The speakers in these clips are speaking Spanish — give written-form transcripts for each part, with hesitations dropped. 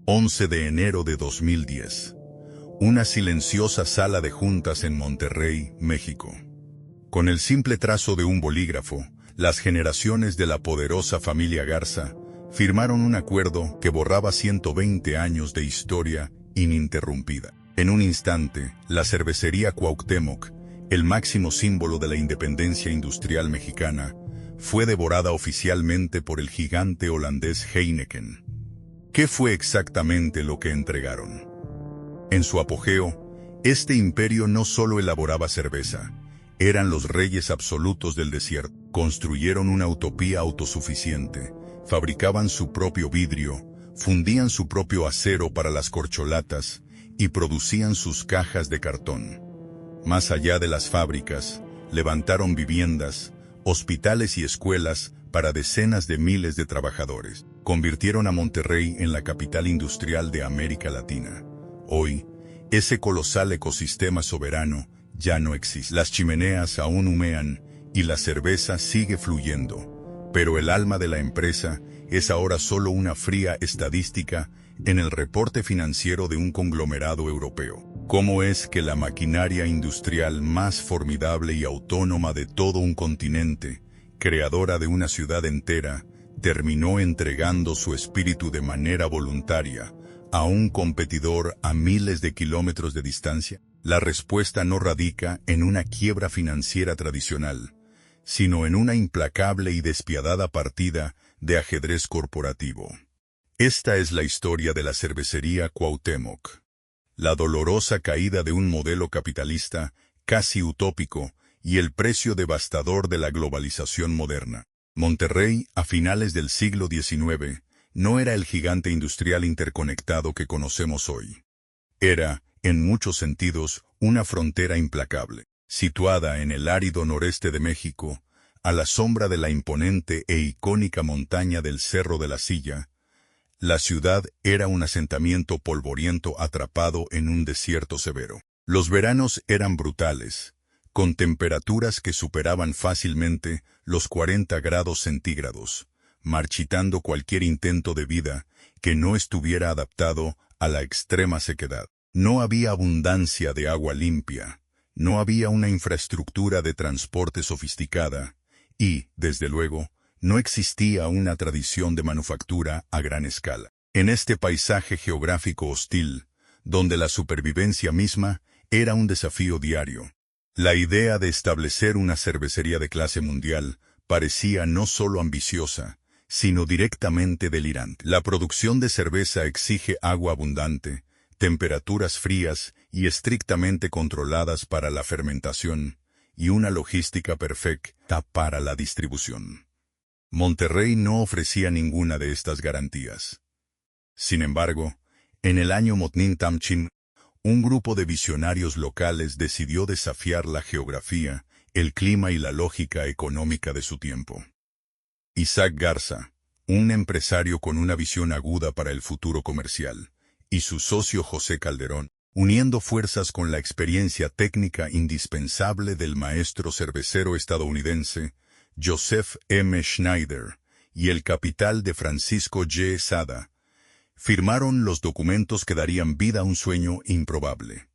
11 de enero de 2010. Una silenciosa sala de juntas en Monterrey, México. Con el simple trazo de un bolígrafo, las generaciones de la poderosa familia Garza firmaron un acuerdo que borraba 120 años de historia ininterrumpida. En un instante, la cervecería Cuauhtémoc, el máximo símbolo de la independencia industrial mexicana, fue devorada oficialmente por el gigante holandés Heineken. ¿Qué fue exactamente lo que entregaron? En su apogeo, este imperio no solo elaboraba cerveza, eran los reyes absolutos del desierto. Construyeron una utopía autosuficiente, fabricaban su propio vidrio, fundían su propio acero para las corcholatas y producían sus cajas de cartón. Más allá de las fábricas, levantaron viviendas, hospitales y escuelas para decenas de miles de trabajadores. Convirtieron a Monterrey en la capital industrial de América Latina. Hoy, ese colosal ecosistema soberano ya no existe. Las chimeneas aún humean y la cerveza sigue fluyendo, pero el alma de la empresa es ahora solo una fría estadística en el reporte financiero de un conglomerado europeo. ¿Cómo es que la maquinaria industrial más formidable y autónoma de todo un continente, creadora de una ciudad entera, terminó entregando su espíritu de manera voluntaria a un competidor a miles de kilómetros de distancia? La respuesta no radica en una quiebra financiera tradicional, sino en una implacable y despiadada partida de ajedrez corporativo. Esta es la historia de la cervecería Cuauhtémoc. La dolorosa caída de un modelo capitalista casi utópico y el precio devastador de la globalización moderna. Monterrey, a finales del siglo XIX, no era el gigante industrial interconectado que conocemos hoy. Era, en muchos sentidos, una frontera implacable. Situada en el árido noreste de México, a la sombra de la imponente e icónica montaña del Cerro de la Silla, la ciudad era un asentamiento polvoriento atrapado en un desierto severo. Los veranos eran brutales, con temperaturas que superaban fácilmente los 40 grados centígrados, marchitando cualquier intento de vida que no estuviera adaptado a la extrema sequedad. No había abundancia de agua limpia, no había una infraestructura de transporte sofisticada y, desde luego, no existía una tradición de manufactura a gran escala. En este paisaje geográfico hostil, donde la supervivencia misma era un desafío diario, la idea de establecer una cervecería de clase mundial parecía no solo ambiciosa, sino directamente delirante. La producción de cerveza exige agua abundante, temperaturas frías y estrictamente controladas para la fermentación, y una logística perfecta para la distribución. Monterrey no ofrecía ninguna de estas garantías. Sin embargo, en el año Motnin Tamchin, un grupo de visionarios locales decidió desafiar la geografía, el clima y la lógica económica de su tiempo. Isaac Garza, un empresario con una visión aguda para el futuro comercial, y su socio José Calderón, uniendo fuerzas con la experiencia técnica indispensable del maestro cervecero estadounidense, Joseph M. Schneider, y el capital de Francisco G. Sada, firmaron los documentos que darían vida a un sueño improbable.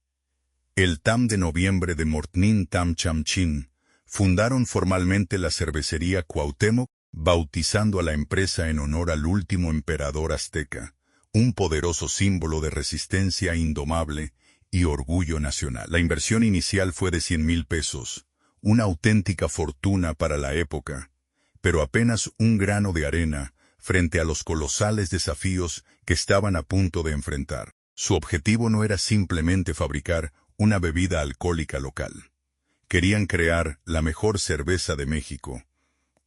El TAM de noviembre de Motnin Tamchin fundaron formalmente la cervecería Cuauhtémoc, bautizando a la empresa en honor al último emperador azteca, un poderoso símbolo de resistencia indomable y orgullo nacional. La inversión inicial fue de 100,000 pesos, una auténtica fortuna para la época, pero apenas un grano de arena frente a los colosales desafíos que estaban a punto de enfrentar. Su objetivo no era simplemente fabricar una bebida alcohólica local. Querían crear la mejor cerveza de México,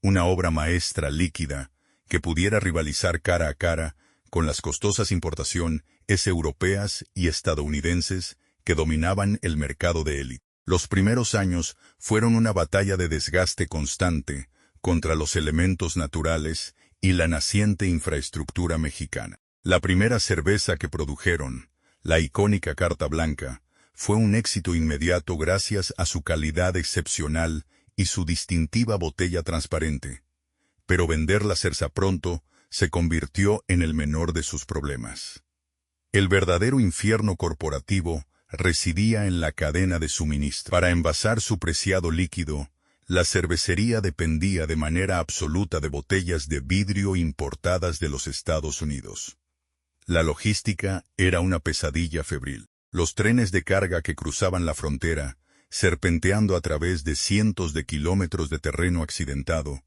una obra maestra líquida que pudiera rivalizar cara a cara con las costosas importaciones europeas y estadounidenses que dominaban el mercado de élite. Los primeros años fueron una batalla de desgaste constante contra los elementos naturales y la naciente infraestructura mexicana. La primera cerveza que produjeron, la icónica Carta Blanca, fue un éxito inmediato gracias a su calidad excepcional y su distintiva botella transparente. Pero vender la cerveza pronto se convirtió en el menor de sus problemas. El verdadero infierno corporativo residía en la cadena de suministro. Para envasar su preciado líquido, la cervecería dependía de manera absoluta de botellas de vidrio importadas de los Estados Unidos. La logística era una pesadilla febril. Los trenes de carga que cruzaban la frontera, serpenteando a través de cientos de kilómetros de terreno accidentado,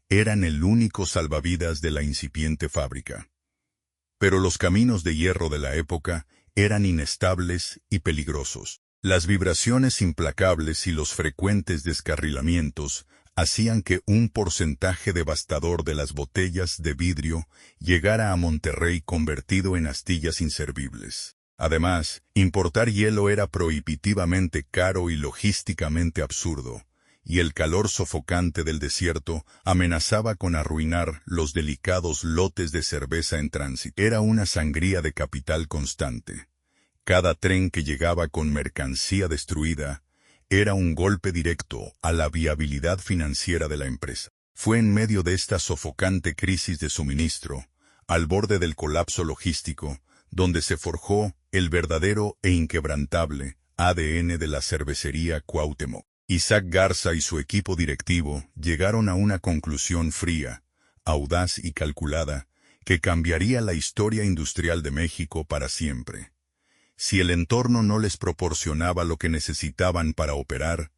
eran el único salvavidas de la incipiente fábrica. Pero los caminos de hierro de la época eran inestables y peligrosos. Las vibraciones implacables y los frecuentes descarrilamientos hacían que un porcentaje devastador de las botellas de vidrio llegara a Monterrey convertido en astillas inservibles. Además, importar hielo era prohibitivamente caro y logísticamente absurdo, y el calor sofocante del desierto amenazaba con arruinar los delicados lotes de cerveza en tránsito. Era una sangría de capital constante. Cada tren que llegaba con mercancía destruida era un golpe directo a la viabilidad financiera de la empresa. Fue en medio de esta sofocante crisis de suministro, al borde del colapso logístico, donde se forjó el verdadero e inquebrantable ADN de la cervecería Cuauhtémoc. Isaac Garza y su equipo directivo llegaron a una conclusión fría, audaz y calculada, que cambiaría la historia industrial de México para siempre. Si el entorno no les proporcionaba lo que necesitaban para operar,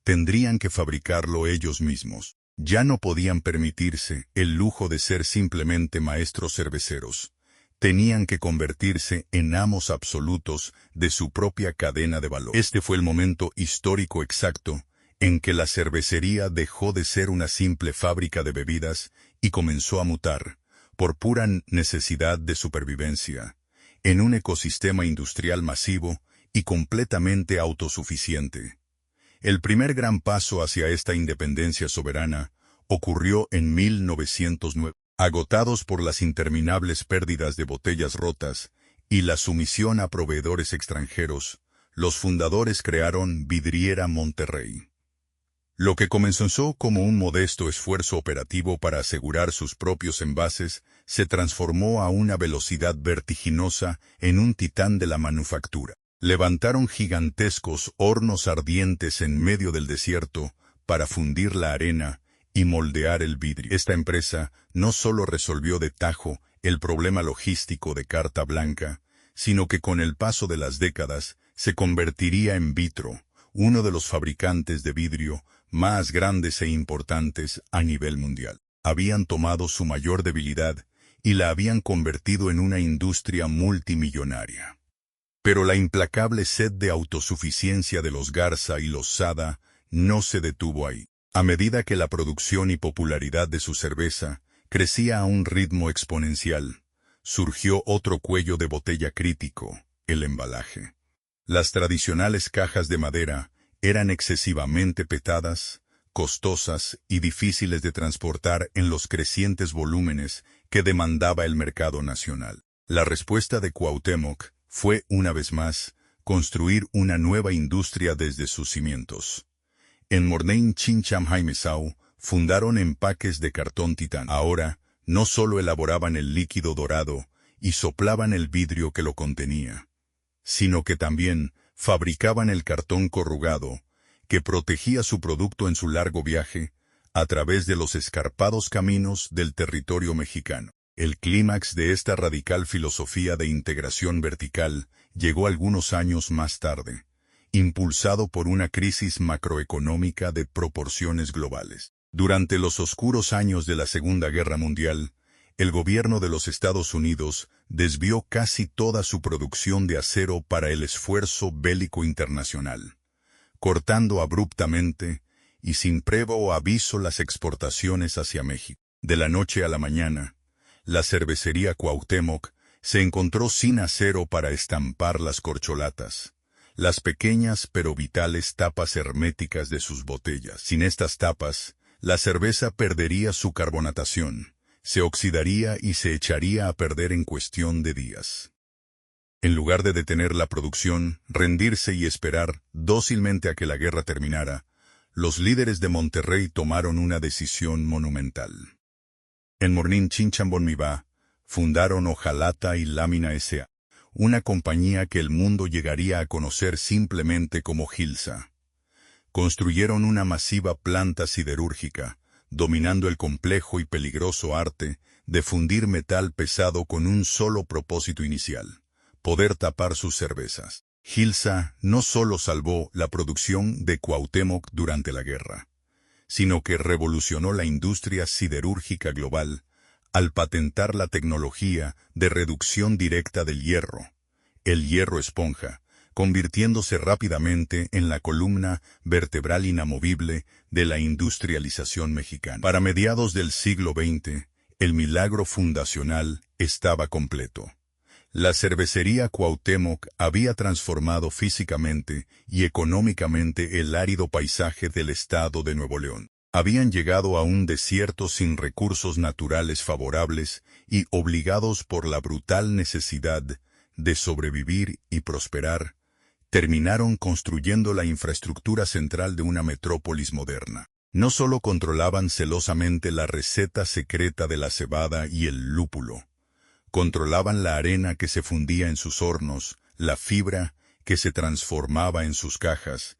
tendrían que fabricarlo ellos mismos. Ya no podían permitirse el lujo de ser simplemente maestros cerveceros. Tenían que convertirse en amos absolutos de su propia cadena de valor. Este fue el momento histórico exacto en que la cervecería dejó de ser una simple fábrica de bebidas y comenzó a mutar, por pura necesidad de supervivencia, en un ecosistema industrial masivo y completamente autosuficiente. El primer gran paso hacia esta independencia soberana ocurrió en 1909. Agotados por las interminables pérdidas de botellas rotas y la sumisión a proveedores extranjeros, los fundadores crearon Vidriera Monterrey. Lo que comenzó como un modesto esfuerzo operativo para asegurar sus propios envases, se transformó a una velocidad vertiginosa en un titán de la manufactura. Levantaron gigantescos hornos ardientes en medio del desierto para fundir la arena y moldear el vidrio. Esta empresa no solo resolvió de tajo el problema logístico de carta blanca, sino que con el paso de las décadas se convertiría en Vitro, uno de los fabricantes de vidrio más grandes e importantes a nivel mundial. Habían tomado su mayor debilidad y la habían convertido en una industria multimillonaria. Pero la implacable sed de autosuficiencia de los Garza y los Sada no se detuvo ahí. A medida que la producción y popularidad de su cerveza crecía a un ritmo exponencial, surgió otro cuello de botella crítico, el embalaje. Las tradicionales cajas de madera eran excesivamente petadas, costosas y difíciles de transportar en los crecientes volúmenes que demandaba el mercado nacional. La respuesta de Cuauhtémoc fue, una vez más, construir una nueva industria desde sus cimientos. En Mornein Chincham-Jaimesau fundaron empaques de cartón titán. Ahora, no solo elaboraban el líquido dorado y soplaban el vidrio que lo contenía, sino que también fabricaban el cartón corrugado, que protegía su producto en su largo viaje a través de los escarpados caminos del territorio mexicano. El clímax de esta radical filosofía de integración vertical llegó algunos años más tarde, impulsado por una crisis macroeconómica de proporciones globales. Durante los oscuros años de la Segunda Guerra Mundial, el gobierno de los Estados Unidos desvió casi toda su producción de acero para el esfuerzo bélico internacional, cortando abruptamente y sin previo aviso las exportaciones hacia México. De la noche a la mañana, la cervecería Cuauhtémoc se encontró sin acero para estampar las corcholatas, las pequeñas pero vitales tapas herméticas de sus botellas. Sin estas tapas, la cerveza perdería su carbonatación, se oxidaría y se echaría a perder en cuestión de días. En lugar de detener la producción, rendirse y esperar dócilmente a que la guerra terminara, los líderes de Monterrey tomaron una decisión monumental. En Mornin Chinchambon Mibá, fundaron Hojalata y Lámina S.A., una compañía que el mundo llegaría a conocer simplemente como Gilsa. Construyeron una masiva planta siderúrgica, dominando el complejo y peligroso arte de fundir metal pesado con un solo propósito inicial: poder tapar sus cervezas. Gilsa no solo salvó la producción de Cuauhtémoc durante la guerra, sino que revolucionó la industria siderúrgica global al patentar la tecnología de reducción directa del hierro, el hierro esponja, convirtiéndose rápidamente en la columna vertebral inamovible de la industrialización mexicana. Para mediados del siglo XX, el milagro fundacional estaba completo. La cervecería Cuauhtémoc había transformado físicamente y económicamente el árido paisaje del estado de Nuevo León. Habían llegado a un desierto sin recursos naturales favorables y obligados por la brutal necesidad de sobrevivir y prosperar, terminaron construyendo la infraestructura central de una metrópolis moderna. No solo controlaban celosamente la receta secreta de la cebada y el lúpulo, controlaban la arena que se fundía en sus hornos, la fibra que se transformaba en sus cajas,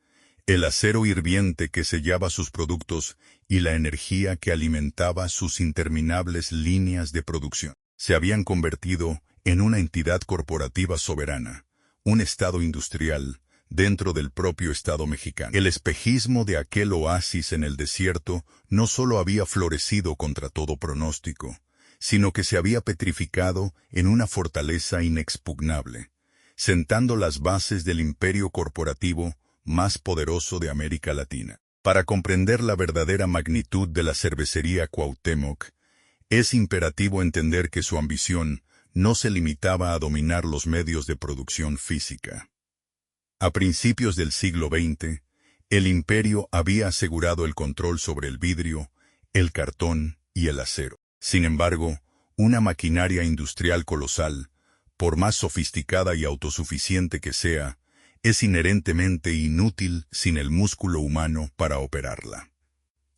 el acero hirviente que sellaba sus productos y la energía que alimentaba sus interminables líneas de producción. Se habían convertido en una entidad corporativa soberana, un estado industrial dentro del propio estado mexicano. El espejismo de aquel oasis en el desierto no solo había florecido contra todo pronóstico, sino que se había petrificado en una fortaleza inexpugnable, sentando las bases del imperio corporativo más poderoso de América Latina. Para comprender la verdadera magnitud de la cervecería Cuauhtémoc, es imperativo entender que su ambición no se limitaba a dominar los medios de producción física. A principios del siglo XX, el imperio había asegurado el control sobre el vidrio, el cartón y el acero. Sin embargo, una maquinaria industrial colosal, por más sofisticada y autosuficiente que sea, es inherentemente inútil sin el músculo humano para operarla.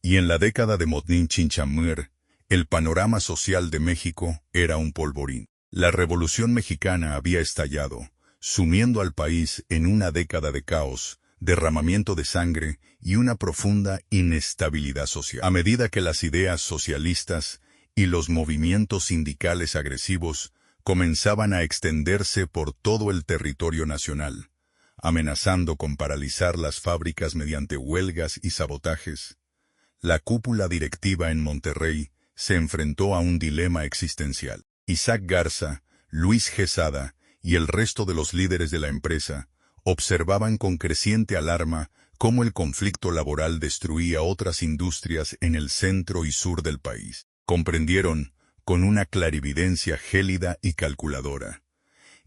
Y en la década de Motín Chinchamuer, el panorama social de México era un polvorín. La Revolución Mexicana había estallado, sumiendo al país en una década de caos, derramamiento de sangre y una profunda inestabilidad social. A medida que las ideas socialistas y los movimientos sindicales agresivos comenzaban a extenderse por todo el territorio nacional, amenazando con paralizar las fábricas mediante huelgas y sabotajes, la cúpula directiva en Monterrey se enfrentó a un dilema existencial. Isaac Garza, Luis Quesada y el resto de los líderes de la empresa observaban con creciente alarma cómo el conflicto laboral destruía otras industrias en el centro y sur del país. Comprendieron, con una clarividencia gélida y calculadora,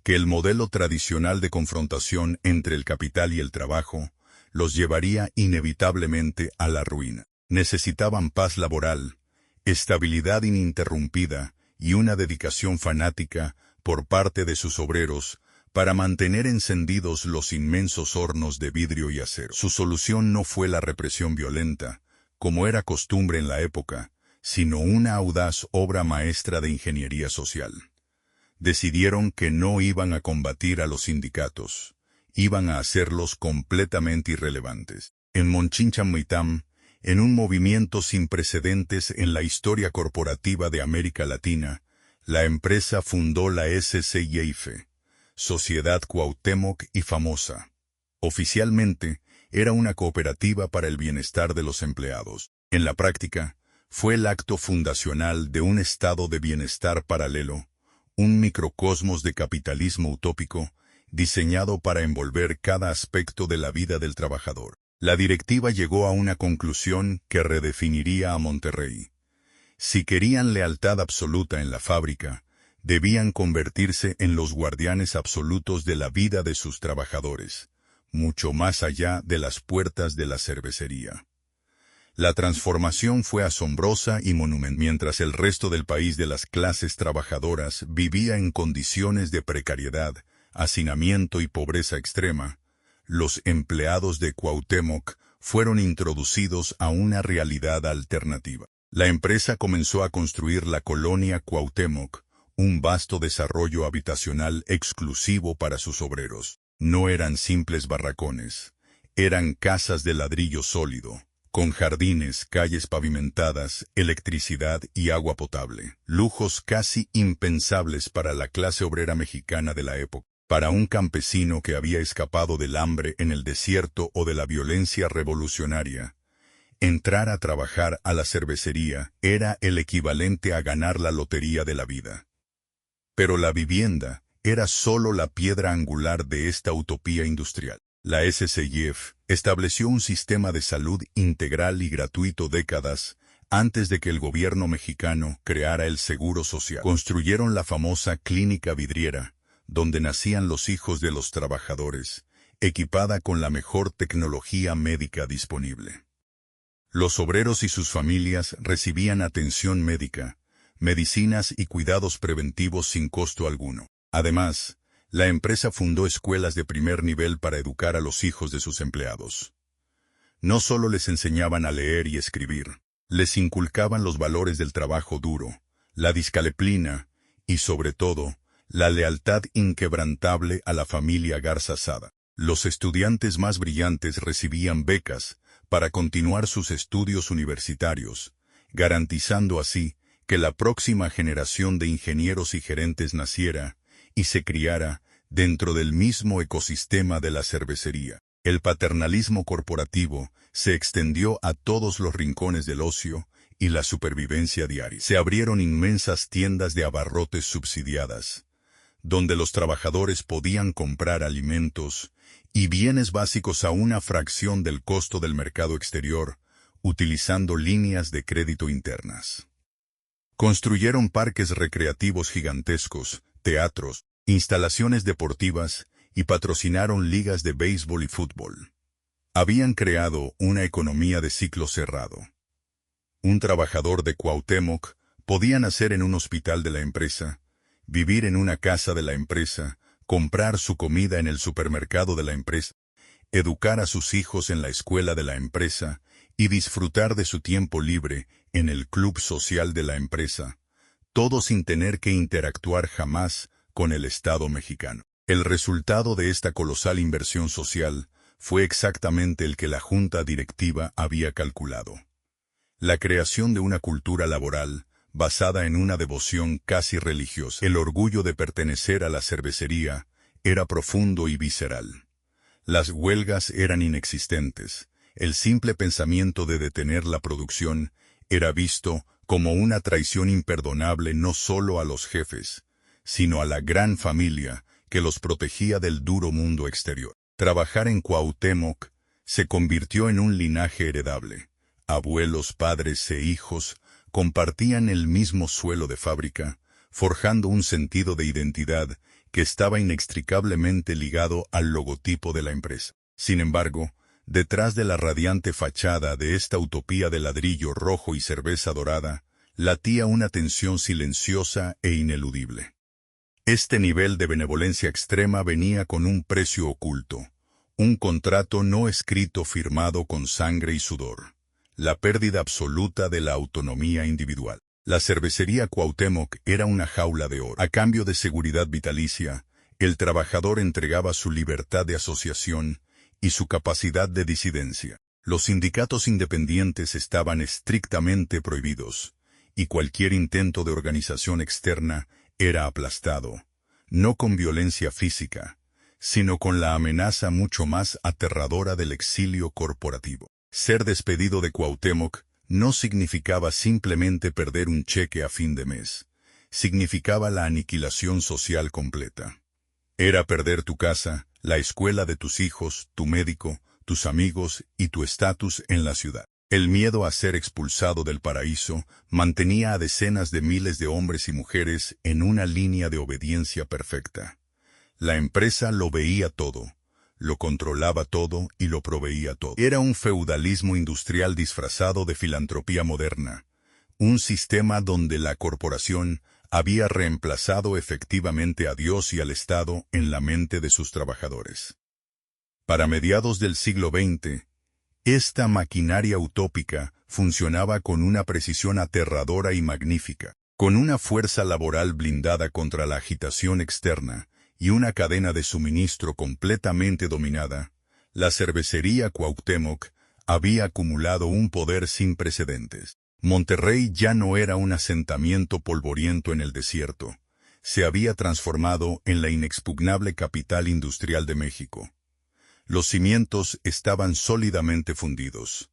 que el modelo tradicional de confrontación entre el capital y el trabajo los llevaría inevitablemente a la ruina. Necesitaban paz laboral, estabilidad ininterrumpida y una dedicación fanática por parte de sus obreros para mantener encendidos los inmensos hornos de vidrio y acero. Su solución no fue la represión violenta, como era costumbre en la época, sino una audaz obra maestra de ingeniería social. Decidieron que no iban a combatir a los sindicatos, iban a hacerlos completamente irrelevantes. En Monchinchamuitam, en un movimiento sin precedentes en la historia corporativa de América Latina, la empresa fundó la SCIF, Sociedad Cuauhtémoc y Famosa. Oficialmente, era una cooperativa para el bienestar de los empleados. En la práctica, fue el acto fundacional de un estado de bienestar paralelo, un microcosmos de capitalismo utópico, diseñado para envolver cada aspecto de la vida del trabajador. La directiva llegó a una conclusión que redefiniría a Monterrey. Si querían lealtad absoluta en la fábrica, debían convertirse en los guardianes absolutos de la vida de sus trabajadores, mucho más allá de las puertas de la cervecería. La transformación fue asombrosa y monumental. Mientras el resto del país de las clases trabajadoras vivía en condiciones de precariedad, hacinamiento y pobreza extrema, los empleados de Cuauhtémoc fueron introducidos a una realidad alternativa. La empresa comenzó a construir la colonia Cuauhtémoc, un vasto desarrollo habitacional exclusivo para sus obreros. No eran simples barracones, eran casas de ladrillo sólido, con jardines, calles pavimentadas, electricidad y agua potable. Lujos casi impensables para la clase obrera mexicana de la época. Para un campesino que había escapado del hambre en el desierto o de la violencia revolucionaria, entrar a trabajar a la cervecería era el equivalente a ganar la lotería de la vida. Pero la vivienda era solo la piedra angular de esta utopía industrial. La SCIF estableció un sistema de salud integral y gratuito décadas antes de que el gobierno mexicano creara el Seguro Social. Construyeron la famosa Clínica Vidriera, donde nacían los hijos de los trabajadores, equipada con la mejor tecnología médica disponible. Los obreros y sus familias recibían atención médica, medicinas y cuidados preventivos sin costo alguno. Además, la empresa fundó escuelas de primer nivel para educar a los hijos de sus empleados. No solo les enseñaban a leer y escribir, les inculcaban los valores del trabajo duro, la disciplina y, sobre todo, la lealtad inquebrantable a la familia Garza Sada. Los estudiantes más brillantes recibían becas para continuar sus estudios universitarios, garantizando así que la próxima generación de ingenieros y gerentes naciera y se criara dentro del mismo ecosistema de la cervecería. El paternalismo corporativo se extendió a todos los rincones del ocio y la supervivencia diaria. Se abrieron inmensas tiendas de abarrotes subsidiadas, donde los trabajadores podían comprar alimentos y bienes básicos a una fracción del costo del mercado exterior, utilizando líneas de crédito internas. Construyeron parques recreativos gigantescos, teatros, instalaciones deportivas y patrocinaron ligas de béisbol y fútbol. Habían creado una economía de ciclo cerrado. Un trabajador de Cuauhtémoc podía nacer en un hospital de la empresa, vivir en una casa de la empresa, comprar su comida en el supermercado de la empresa, educar a sus hijos en la escuela de la empresa y disfrutar de su tiempo libre en el club social de la empresa, todo sin tener que interactuar jamás con el Estado mexicano. El resultado de esta colosal inversión social fue exactamente el que la junta directiva había calculado. La creación de una cultura laboral basada en una devoción casi religiosa. El orgullo de pertenecer a la cervecería era profundo y visceral. Las huelgas eran inexistentes. El simple pensamiento de detener la producción era visto como una traición imperdonable no solo a los jefes, sino a la gran familia que los protegía del duro mundo exterior. Trabajar en Cuauhtémoc se convirtió en un linaje heredable. Abuelos, padres e hijos compartían el mismo suelo de fábrica, forjando un sentido de identidad que estaba inextricablemente ligado al logotipo de la empresa. Sin embargo, detrás de la radiante fachada de esta utopía de ladrillo rojo y cerveza dorada, latía una tensión silenciosa e ineludible. Este nivel de benevolencia extrema venía con un precio oculto, un contrato no escrito firmado con sangre y sudor, la pérdida absoluta de la autonomía individual. La cervecería Cuauhtémoc era una jaula de oro. A cambio de seguridad vitalicia, el trabajador entregaba su libertad de asociación y su capacidad de disidencia. Los sindicatos independientes estaban estrictamente prohibidos, y cualquier intento de organización externa era aplastado, no con violencia física, sino con la amenaza mucho más aterradora del exilio corporativo. Ser despedido de Cuauhtémoc no significaba simplemente perder un cheque a fin de mes, significaba la aniquilación social completa. Era perder tu casa, la escuela de tus hijos, tu médico, tus amigos y tu estatus en la ciudad. El miedo a ser expulsado del paraíso mantenía a decenas de miles de hombres y mujeres en una línea de obediencia perfecta. La empresa lo veía todo, lo controlaba todo y lo proveía todo. Era un feudalismo industrial disfrazado de filantropía moderna, un sistema donde la corporación había reemplazado efectivamente a Dios y al Estado en la mente de sus trabajadores. Para mediados del siglo XX, esta maquinaria utópica funcionaba con una precisión aterradora y magnífica. Con una fuerza laboral blindada contra la agitación externa y una cadena de suministro completamente dominada, la cervecería Cuauhtémoc había acumulado un poder sin precedentes. Monterrey ya no era un asentamiento polvoriento en el desierto. Se había transformado en la inexpugnable capital industrial de México. Los cimientos estaban sólidamente fundidos.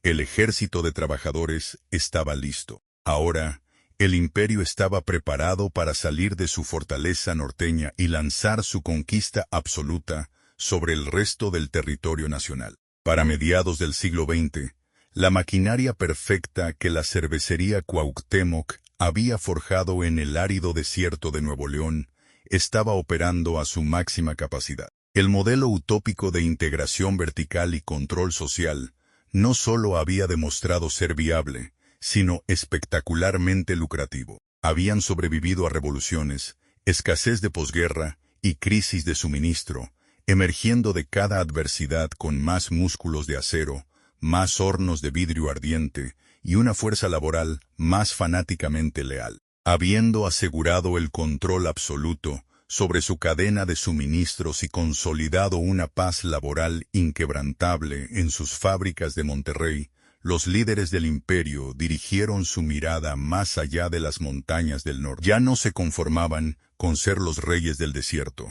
El ejército de trabajadores estaba listo. Ahora, el imperio estaba preparado para salir de su fortaleza norteña y lanzar su conquista absoluta sobre el resto del territorio nacional. Para mediados del siglo XX, la maquinaria perfecta que la cervecería Cuauhtémoc había forjado en el árido desierto de Nuevo León estaba operando a su máxima capacidad. El modelo utópico de integración vertical y control social no solo había demostrado ser viable, sino espectacularmente lucrativo. Habían sobrevivido a revoluciones, escasez de posguerra y crisis de suministro, emergiendo de cada adversidad con más músculos de acero, más hornos de vidrio ardiente y una fuerza laboral más fanáticamente leal. Habiendo asegurado el control absoluto sobre su cadena de suministros y consolidado una paz laboral inquebrantable en sus fábricas de Monterrey, los líderes del imperio dirigieron su mirada más allá de las montañas del norte. Ya no se conformaban con ser los reyes del desierto.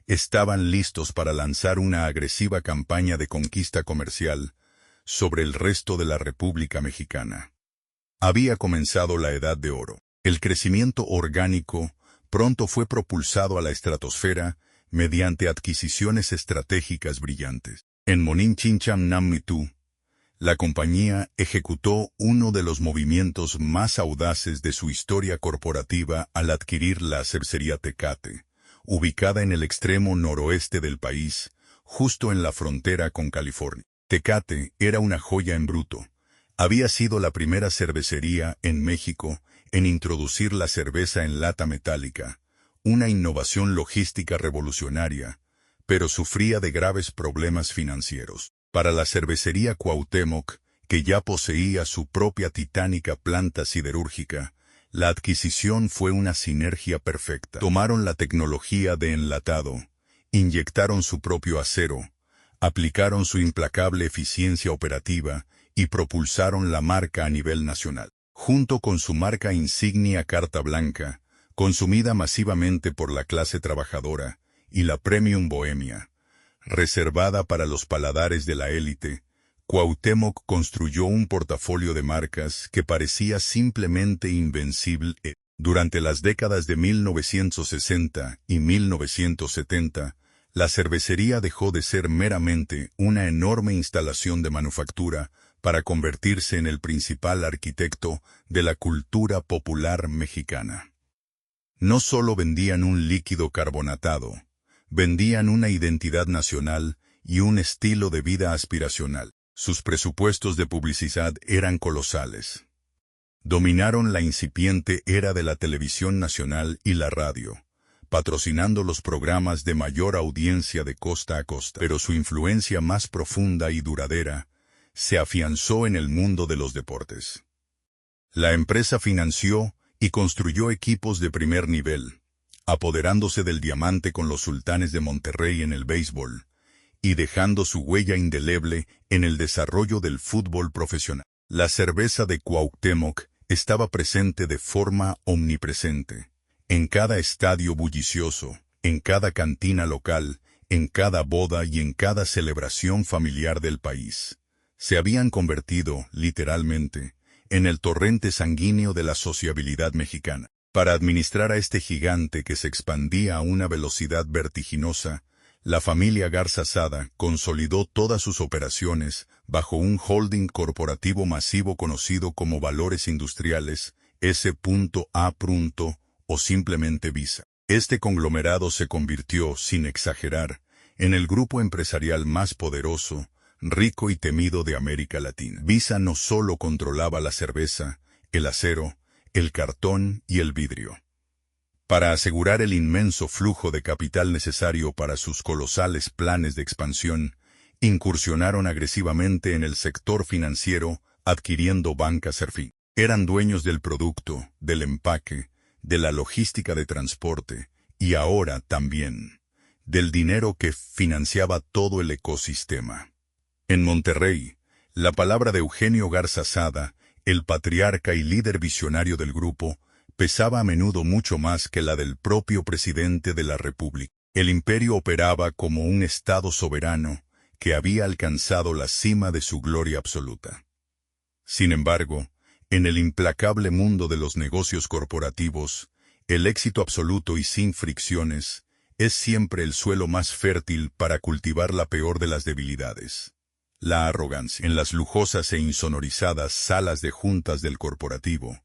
Estaban listos para lanzar una agresiva campaña de conquista comercial sobre el resto de la República Mexicana. Había comenzado la Edad de Oro. El crecimiento orgánico pronto fue propulsado a la estratosfera mediante adquisiciones estratégicas brillantes. En Monin-Chincham-Nam-Mitú, la compañía ejecutó uno de los movimientos más audaces de su historia corporativa al adquirir la cervecería Tecate, ubicada en el extremo noroeste del país, justo en la frontera con California. Tecate era una joya en bruto. Había sido la primera cervecería en México en introducir la cerveza en lata metálica, una innovación logística revolucionaria, pero sufría de graves problemas financieros. Para la cervecería Cuauhtémoc, que ya poseía su propia titánica planta siderúrgica, la adquisición fue una sinergia perfecta. Tomaron la tecnología de enlatado, inyectaron su propio acero, aplicaron su implacable eficiencia operativa y propulsaron la marca a nivel nacional. Junto con su marca insignia Carta Blanca, consumida masivamente por la clase trabajadora, y la Premium Bohemia, reservada para los paladares de la élite, Cuauhtémoc construyó un portafolio de marcas que parecía simplemente invencible. Durante las décadas de 1960 y 1970, la cervecería dejó de ser meramente una enorme instalación de manufactura para convertirse en el principal arquitecto de la cultura popular mexicana. No solo vendían un líquido carbonatado, vendían una identidad nacional y un estilo de vida aspiracional. Sus presupuestos de publicidad eran colosales. Dominaron la incipiente era de la televisión nacional y la radio, patrocinando los programas de mayor audiencia de costa a costa. Pero su influencia más profunda y duradera se afianzó en el mundo de los deportes. La empresa financió y construyó equipos de primer nivel, apoderándose del diamante con los Sultanes de Monterrey en el béisbol, y dejando su huella indeleble en el desarrollo del fútbol profesional. La cerveza de Cuauhtémoc estaba presente de forma omnipresente, en cada estadio bullicioso, en cada cantina local, en cada boda y en cada celebración familiar del país. Se habían convertido, literalmente, en el torrente sanguíneo de la sociabilidad mexicana. Para administrar a este gigante que se expandía a una velocidad vertiginosa, la familia Garza Sada consolidó todas sus operaciones bajo un holding corporativo masivo conocido como Valores Industriales, S.A. o simplemente Visa. Este conglomerado se convirtió, sin exagerar, en el grupo empresarial más poderoso, rico y temido de América Latina. Visa no solo controlaba la cerveza, el acero, el cartón y el vidrio. Para asegurar el inmenso flujo de capital necesario para sus colosales planes de expansión, incursionaron agresivamente en el sector financiero, adquiriendo Banca Serfín. Eran dueños del producto, del empaque, de la logística de transporte, y ahora también del dinero que financiaba todo el ecosistema. En Monterrey, la palabra de Eugenio Garza Sada, el patriarca y líder visionario del grupo, pesaba a menudo mucho más que la del propio presidente de la República. El imperio operaba como un estado soberano que había alcanzado la cima de su gloria absoluta. Sin embargo, en el implacable mundo de los negocios corporativos, el éxito absoluto y sin fricciones es siempre el suelo más fértil para cultivar la peor de las debilidades: la arrogancia. En las lujosas e insonorizadas salas de juntas del corporativo,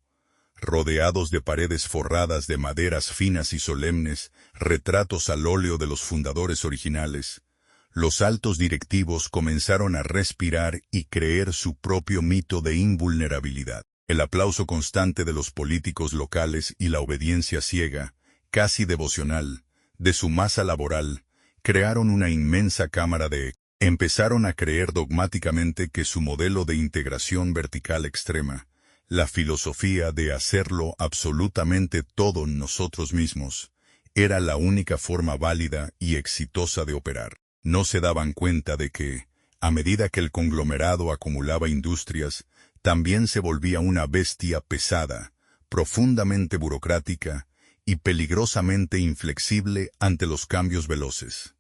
rodeados de paredes forradas de maderas finas y solemnes, retratos al óleo de los fundadores originales, los altos directivos comenzaron a respirar y creer su propio mito de invulnerabilidad. El aplauso constante de los políticos locales y la obediencia ciega, casi devocional, de su masa laboral, crearon una inmensa cámara de eco. Empezaron a creer dogmáticamente que su modelo de integración vertical extrema, la filosofía de hacerlo absolutamente todo nosotros mismos, era la única forma válida y exitosa de operar. No se daban cuenta de que, a medida que el conglomerado acumulaba industrias, también se volvía una bestia pesada, profundamente burocrática y peligrosamente inflexible ante los cambios veloces.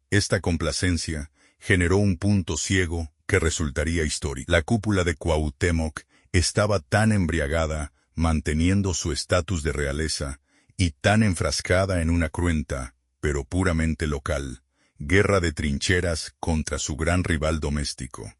Esta complacencia generó un punto ciego que resultaría histórico. La cúpula de Cuauhtémoc estaba tan embriagada, manteniendo su estatus de realeza, y tan enfrascada en una cruenta, pero puramente local, guerra de trincheras contra su gran rival doméstico,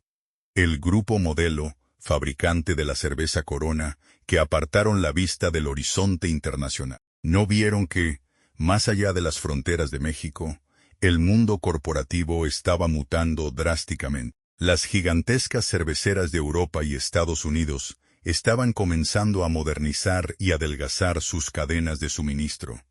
el Grupo Modelo, fabricante de la cerveza Corona, que apartaron la vista del horizonte internacional. No vieron que, más allá de las fronteras de México, el mundo corporativo estaba mutando drásticamente. Las gigantescas cerveceras de Europa y Estados Unidos estaban comenzando a modernizar y adelgazar sus cadenas de suministro,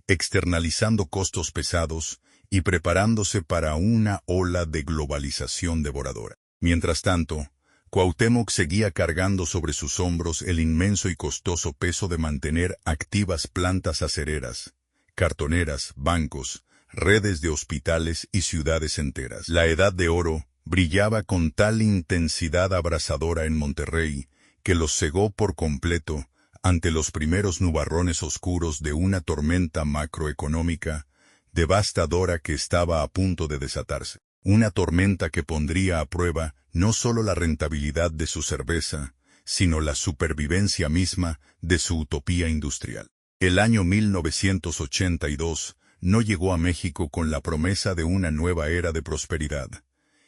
externalizando costos pesados y preparándose para una ola de globalización devoradora. Mientras tanto, Cuauhtémoc seguía cargando sobre sus hombros el inmenso y costoso peso de mantener activas plantas acereras, cartoneras, bancos, redes de hospitales y ciudades enteras. La Edad de Oro brillaba con tal intensidad abrasadora en Monterrey que los cegó por completo ante los primeros nubarrones oscuros de una tormenta macroeconómica devastadora que estaba a punto de desatarse. Una tormenta que pondría a prueba no solo la rentabilidad de su cerveza, sino la supervivencia misma de su utopía industrial. El año 1982 no llegó a México con la promesa de una nueva era de prosperidad,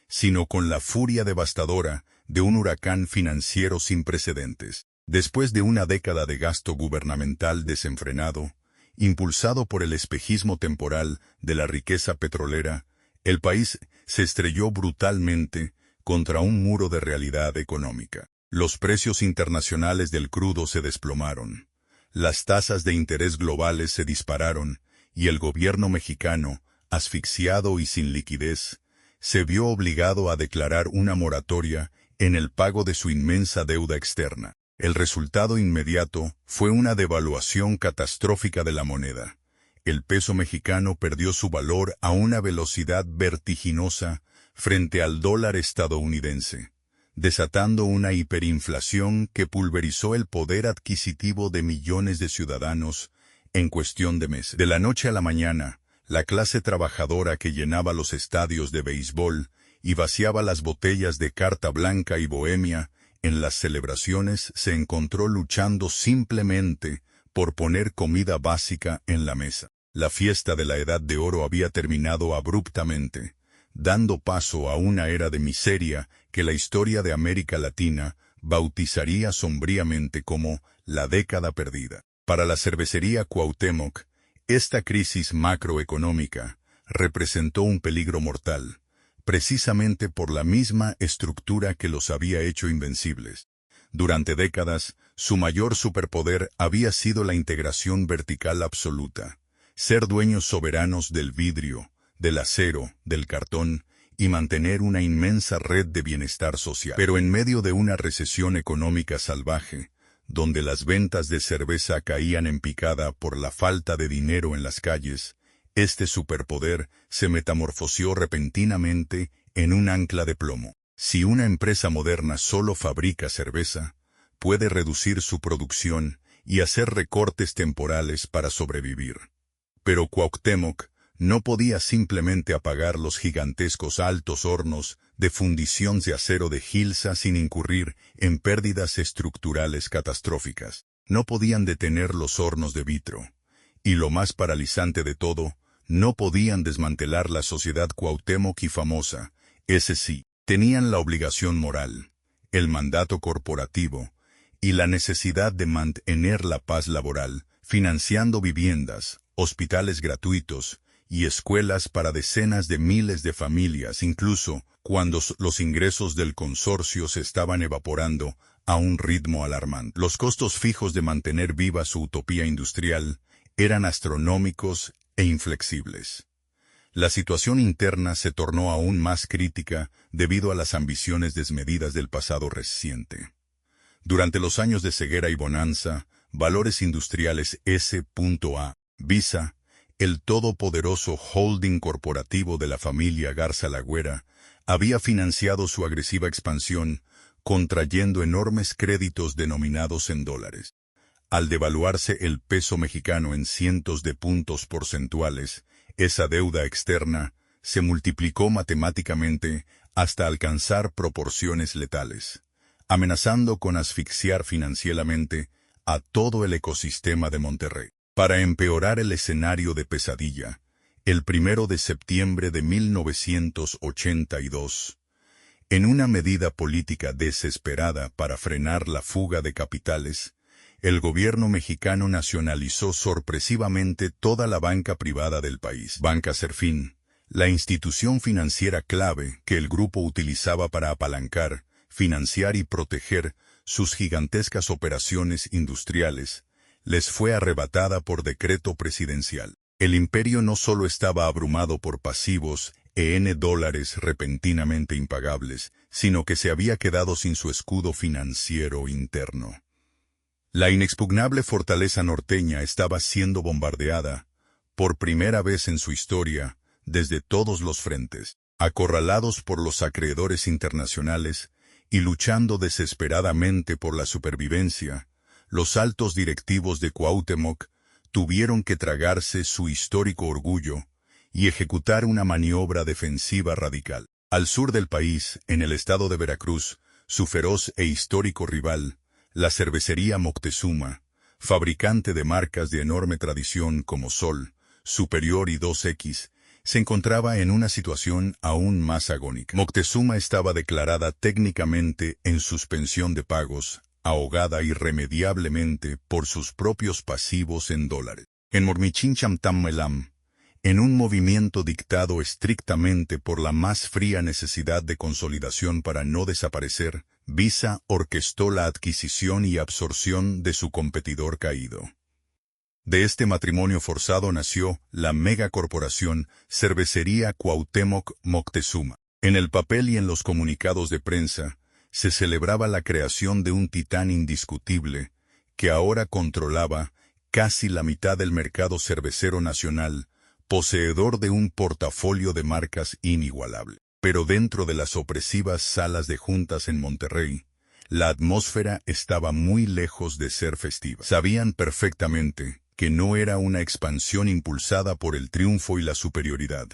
sino con la furia devastadora de un huracán financiero sin precedentes. Después de una década de gasto gubernamental desenfrenado, impulsado por el espejismo temporal de la riqueza petrolera, el país se estrelló brutalmente contra un muro de realidad económica. Los precios internacionales del crudo se desplomaron, las tasas de interés globales se dispararon, y el gobierno mexicano, asfixiado y sin liquidez, se vio obligado a declarar una moratoria en el pago de su inmensa deuda externa. El resultado inmediato fue una devaluación catastrófica de la moneda. El peso mexicano perdió su valor a una velocidad vertiginosa frente al dólar estadounidense, desatando una hiperinflación que pulverizó el poder adquisitivo de millones de ciudadanos en cuestión de meses. De la noche a la mañana, la clase trabajadora que llenaba los estadios de béisbol y vaciaba las botellas de carta blanca y bohemia en las celebraciones se encontró luchando simplemente por poner comida básica en la mesa. La fiesta de la Edad de Oro había terminado abruptamente, dando paso a una era de miseria que la historia de América Latina bautizaría sombríamente como la década perdida. Para la cervecería Cuauhtémoc, esta crisis macroeconómica representó un peligro mortal, precisamente por la misma estructura que los había hecho invencibles. Durante décadas, su mayor superpoder había sido la integración vertical absoluta, ser dueños soberanos del vidrio, del acero, del cartón, y mantener una inmensa red de bienestar social. Pero en medio de una recesión económica salvaje, donde las ventas de cerveza caían en picada por la falta de dinero en las calles, este superpoder se metamorfoseó repentinamente en un ancla de plomo. Si una empresa moderna solo fabrica cerveza, puede reducir su producción y hacer recortes temporales para sobrevivir. Pero Cuauhtémoc no podía simplemente apagar los gigantescos altos hornos de fundición de acero de Gilsa sin incurrir en pérdidas estructurales catastróficas. No podían detener los hornos de vitro. Y lo más paralizante de todo, no podían desmantelar la sociedad Cuauhtémoc y famosa. Ese sí, tenían la obligación moral, el mandato corporativo y la necesidad de mantener la paz laboral, financiando viviendas, hospitales gratuitos y escuelas para decenas de miles de familias, incluso cuando los ingresos del consorcio se estaban evaporando a un ritmo alarmante. Los costos fijos de mantener viva su utopía industrial eran astronómicos e inflexibles. La situación interna se tornó aún más crítica debido a las ambiciones desmedidas del pasado reciente. Durante los años de ceguera y bonanza, Valores Industriales S.A. Visa, el todopoderoso holding corporativo de la familia Garza Lagüera, había financiado su agresiva expansión, contrayendo enormes créditos denominados en dólares. Al devaluarse el peso mexicano en cientos de puntos porcentuales, esa deuda externa se multiplicó matemáticamente hasta alcanzar proporciones letales, amenazando con asfixiar financieramente a todo el ecosistema de Monterrey. Para empeorar el escenario de pesadilla, el 1 de septiembre de 1982, en una medida política desesperada para frenar la fuga de capitales, el gobierno mexicano nacionalizó sorpresivamente toda la banca privada del país. Banca Serfín, la institución financiera clave que el grupo utilizaba para apalancar, financiar y proteger sus gigantescas operaciones industriales, les fue arrebatada por decreto presidencial. El imperio no solo estaba abrumado por pasivos $N repentinamente impagables, sino que se había quedado sin su escudo financiero interno. La inexpugnable fortaleza norteña estaba siendo bombardeada, por primera vez en su historia, desde todos los frentes, acorralados por los acreedores internacionales y luchando desesperadamente por la supervivencia. Los altos directivos de Cuauhtémoc tuvieron que tragarse su histórico orgullo y ejecutar una maniobra defensiva radical. Al sur del país, en el estado de Veracruz, su feroz e histórico rival, la cervecería Moctezuma, fabricante de marcas de enorme tradición como Sol, Superior y 2X, se encontraba en una situación aún más agónica. Moctezuma estaba declarada técnicamente en suspensión de pagos, ahogada irremediablemente por sus propios pasivos en dólares. En Mormichincham-Tam-Melam, en un movimiento dictado estrictamente por la más fría necesidad de consolidación para no desaparecer, Visa orquestó la adquisición y absorción de su competidor caído. De este matrimonio forzado nació la megacorporación Cervecería Cuauhtémoc Moctezuma. En el papel y en los comunicados de prensa, se celebraba la creación de un titán indiscutible, que ahora controlaba casi la mitad del mercado cervecero nacional, poseedor de un portafolio de marcas inigualable. Pero dentro de las opresivas salas de juntas en Monterrey, la atmósfera estaba muy lejos de ser festiva. Sabían perfectamente que no era una expansión impulsada por el triunfo y la superioridad.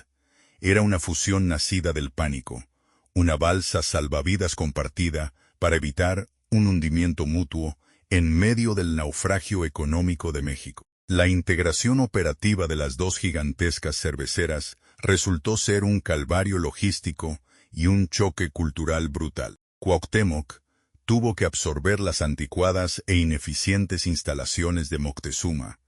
Era una fusión nacida del pánico, una balsa salvavidas compartida para evitar un hundimiento mutuo en medio del naufragio económico de México. La integración operativa de las dos gigantescas cerveceras resultó ser un calvario logístico y un choque cultural brutal. Cuauhtémoc tuvo que absorber las anticuadas e ineficientes instalaciones de Moctezuma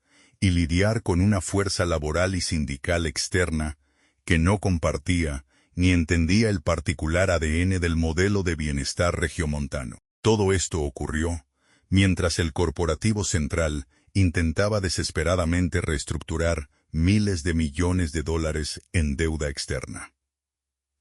y lidiar con una fuerza laboral y sindical externa que no compartía ni entendía el particular ADN del modelo de bienestar regiomontano. Todo esto ocurrió mientras el corporativo central intentaba desesperadamente reestructurar miles de millones de dólares en deuda externa.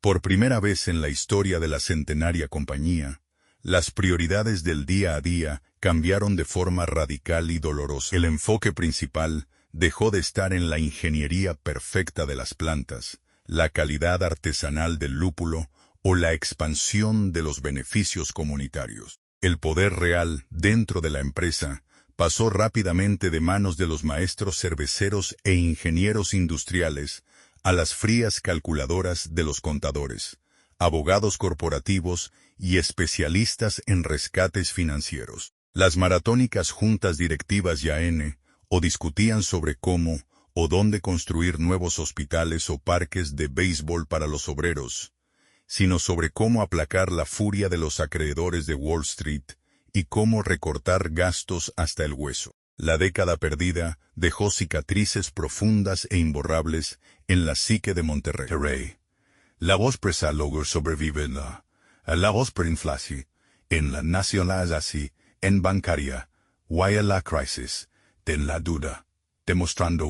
Por primera vez en la historia de la centenaria compañía, Las prioridades del día a día cambiaron de forma radical y dolorosa. El enfoque principal dejó de estar en la ingeniería perfecta de las plantas, la calidad artesanal del lúpulo o la expansión de los beneficios comunitarios. El poder real dentro de la empresa pasó rápidamente de manos de los maestros cerveceros e ingenieros industriales a las frías calculadoras de los contadores, abogados corporativos y especialistas en rescates financieros. Las maratónicas juntas directivas ya o discutían sobre cómo o dónde construir nuevos hospitales o parques de béisbol para los obreros, sino sobre cómo aplacar la furia de los acreedores de Wall Street y cómo recortar gastos hasta el hueso. La década perdida dejó cicatrices profundas e imborrables en la psique de Monterrey. La voz presa logró sobrevivir la voz preinflación en la nacionalización en bancaria, vaya la crisis, ten la duda, demostrando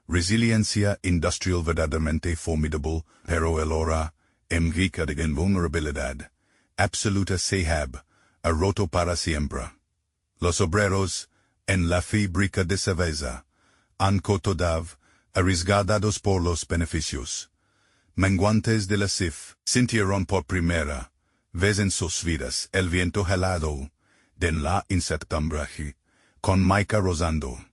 resiliencia industrial verdaderamente formidable, pero el hora, rica de invulnerabilidad, absoluta sahab, ha roto para siempre. Los obreros, en la fábrica de cerveza, han cotodav, arriesgados por los beneficios menguantes de la CIF, sintieron por primera vez en sus vidas el viento helado de la incertidumbre, con Maica rozando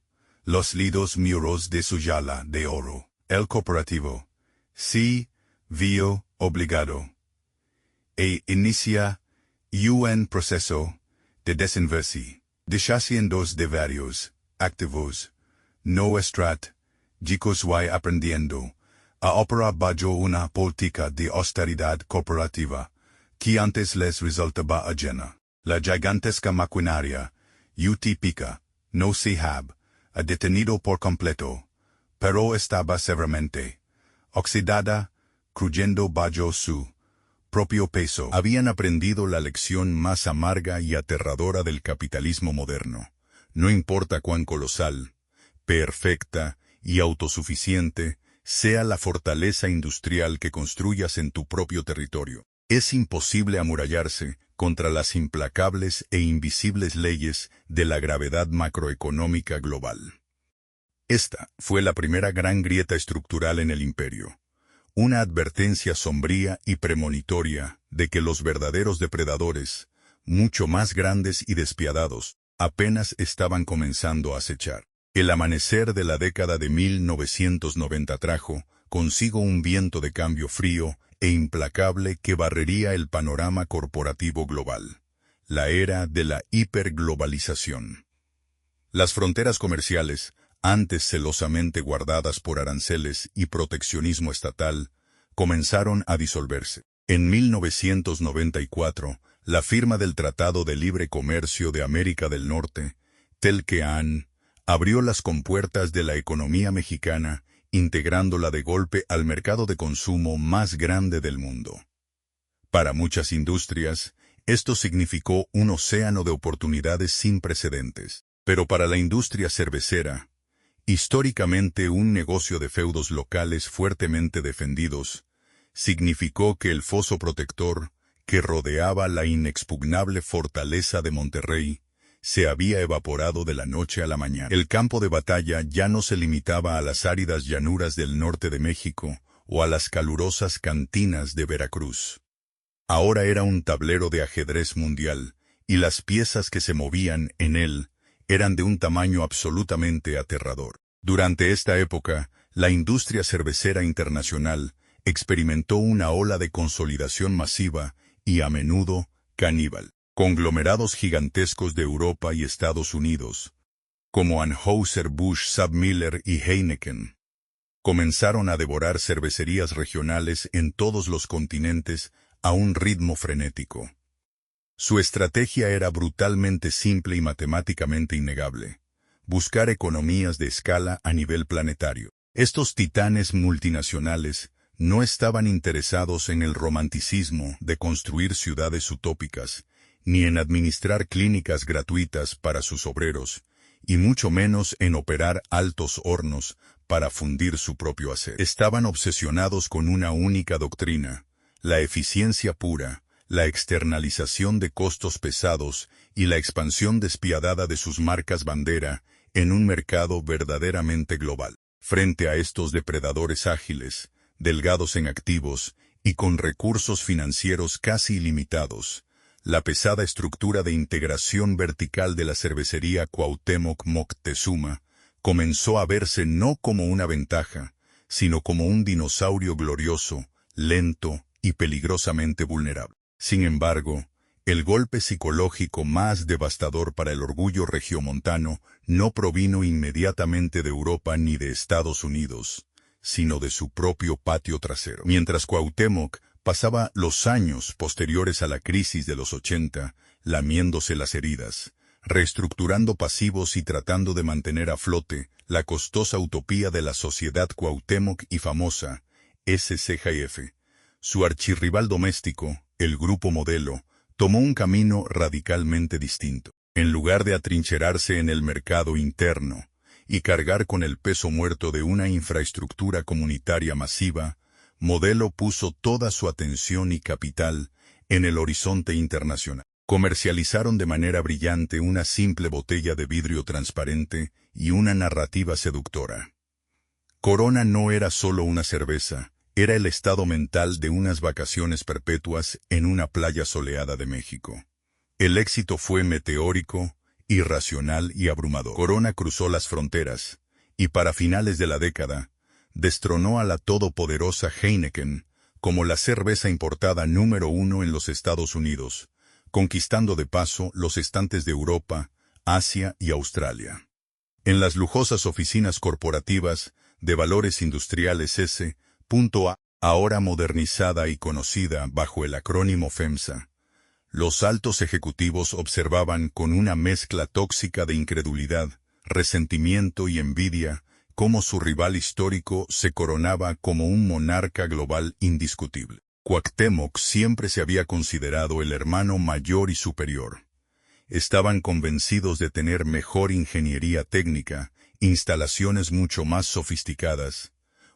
los lidos muros de su yala de oro. El cooperativo sí vio obligado inicia un proceso de desinversión, deshaciendo de varios activos no estratégicos y aprendiendo a operar bajo una política de austeridad corporativa que antes les resultaba ajena. La gigantesca maquinaria típica no se ha detenido por completo, pero estaba severamente oxidada, cruyendo bajo su propio peso. Habían aprendido la lección más amarga y aterradora del capitalismo moderno. No importa cuán colosal, perfecta y autosuficiente sea la fortaleza industrial que construyas en tu propio territorio, es imposible amurallarse contra las implacables e invisibles leyes de la gravedad macroeconómica global. Esta fue la primera gran grieta estructural en el imperio, una advertencia sombría y premonitoria de que los verdaderos depredadores, mucho más grandes y despiadados, apenas estaban comenzando a acechar. El amanecer de la década de 1990 trajo consigo un viento de cambio frío e implacable que barrería el panorama corporativo global, la era de la hiperglobalización. Las fronteras comerciales, antes celosamente guardadas por aranceles y proteccionismo estatal, comenzaron a disolverse. En 1994, la firma del Tratado de Libre Comercio de América del Norte, TELCAN, abrió las compuertas de la economía mexicana, integrándola de golpe al mercado de consumo más grande del mundo. Para muchas industrias, esto significó un océano de oportunidades sin precedentes. Pero para la industria cervecera, históricamente un negocio de feudos locales fuertemente defendidos, significó que el foso protector, que rodeaba la inexpugnable fortaleza de Monterrey, se había evaporado de la noche a la mañana. El campo de batalla ya no se limitaba a las áridas llanuras del norte de México o a las calurosas cantinas de Veracruz. Ahora era un tablero de ajedrez mundial, y las piezas que se movían en él eran de un tamaño absolutamente aterrador. Durante esta época, la industria cervecera internacional experimentó una ola de consolidación masiva y a menudo caníbal. Conglomerados gigantescos de Europa y Estados Unidos, como Anheuser-Busch, SABMiller y Heineken, comenzaron a devorar cervecerías regionales en todos los continentes a un ritmo frenético. Su estrategia era brutalmente simple y matemáticamente innegable: buscar economías de escala a nivel planetario. Estos titanes multinacionales no estaban interesados en el romanticismo de construir ciudades utópicas, ni en administrar clínicas gratuitas para sus obreros, y mucho menos en operar altos hornos para fundir su propio acero. Estaban obsesionados con una única doctrina: la eficiencia pura, la externalización de costos pesados y la expansión despiadada de sus marcas bandera en un mercado verdaderamente global. Frente a estos depredadores ágiles, delgados en activos y con recursos financieros casi ilimitados, la pesada estructura de integración vertical de la cervecería Cuauhtémoc Moctezuma comenzó a verse no como una ventaja, sino como un dinosaurio glorioso, lento y peligrosamente vulnerable. Sin embargo, el golpe psicológico más devastador para el orgullo regiomontano no provino inmediatamente de Europa ni de Estados Unidos, sino de su propio patio trasero. Mientras Cuauhtémoc pasaba los años posteriores a la crisis de los 80, lamiéndose las heridas, reestructurando pasivos y tratando de mantener a flote la costosa utopía de la Sociedad Cuauhtémoc y famosa, SCJF. Su archirrival doméstico, el Grupo Modelo, tomó un camino radicalmente distinto. En lugar de atrincherarse en el mercado interno y cargar con el peso muerto de una infraestructura comunitaria masiva, Modelo puso toda su atención y capital en el horizonte internacional. Comercializaron de manera brillante una simple botella de vidrio transparente y una narrativa seductora. Corona no era solo una cerveza, era el estado mental de unas vacaciones perpetuas en una playa soleada de México. El éxito fue meteórico, irracional y abrumador. Corona cruzó las fronteras, y para finales de la década, destronó a la todopoderosa Heineken como la cerveza importada número 1 en los Estados Unidos, conquistando de paso los estantes de Europa, Asia y Australia. En las lujosas oficinas corporativas de Valores Industriales S.A., ahora modernizada y conocida bajo el acrónimo FEMSA, los altos ejecutivos observaban con una mezcla tóxica de incredulidad, resentimiento y envidia cómo su rival histórico se coronaba como un monarca global indiscutible. Cuauhtémoc siempre se había considerado el hermano mayor y superior. Estaban convencidos de tener mejor ingeniería técnica, instalaciones mucho más sofisticadas,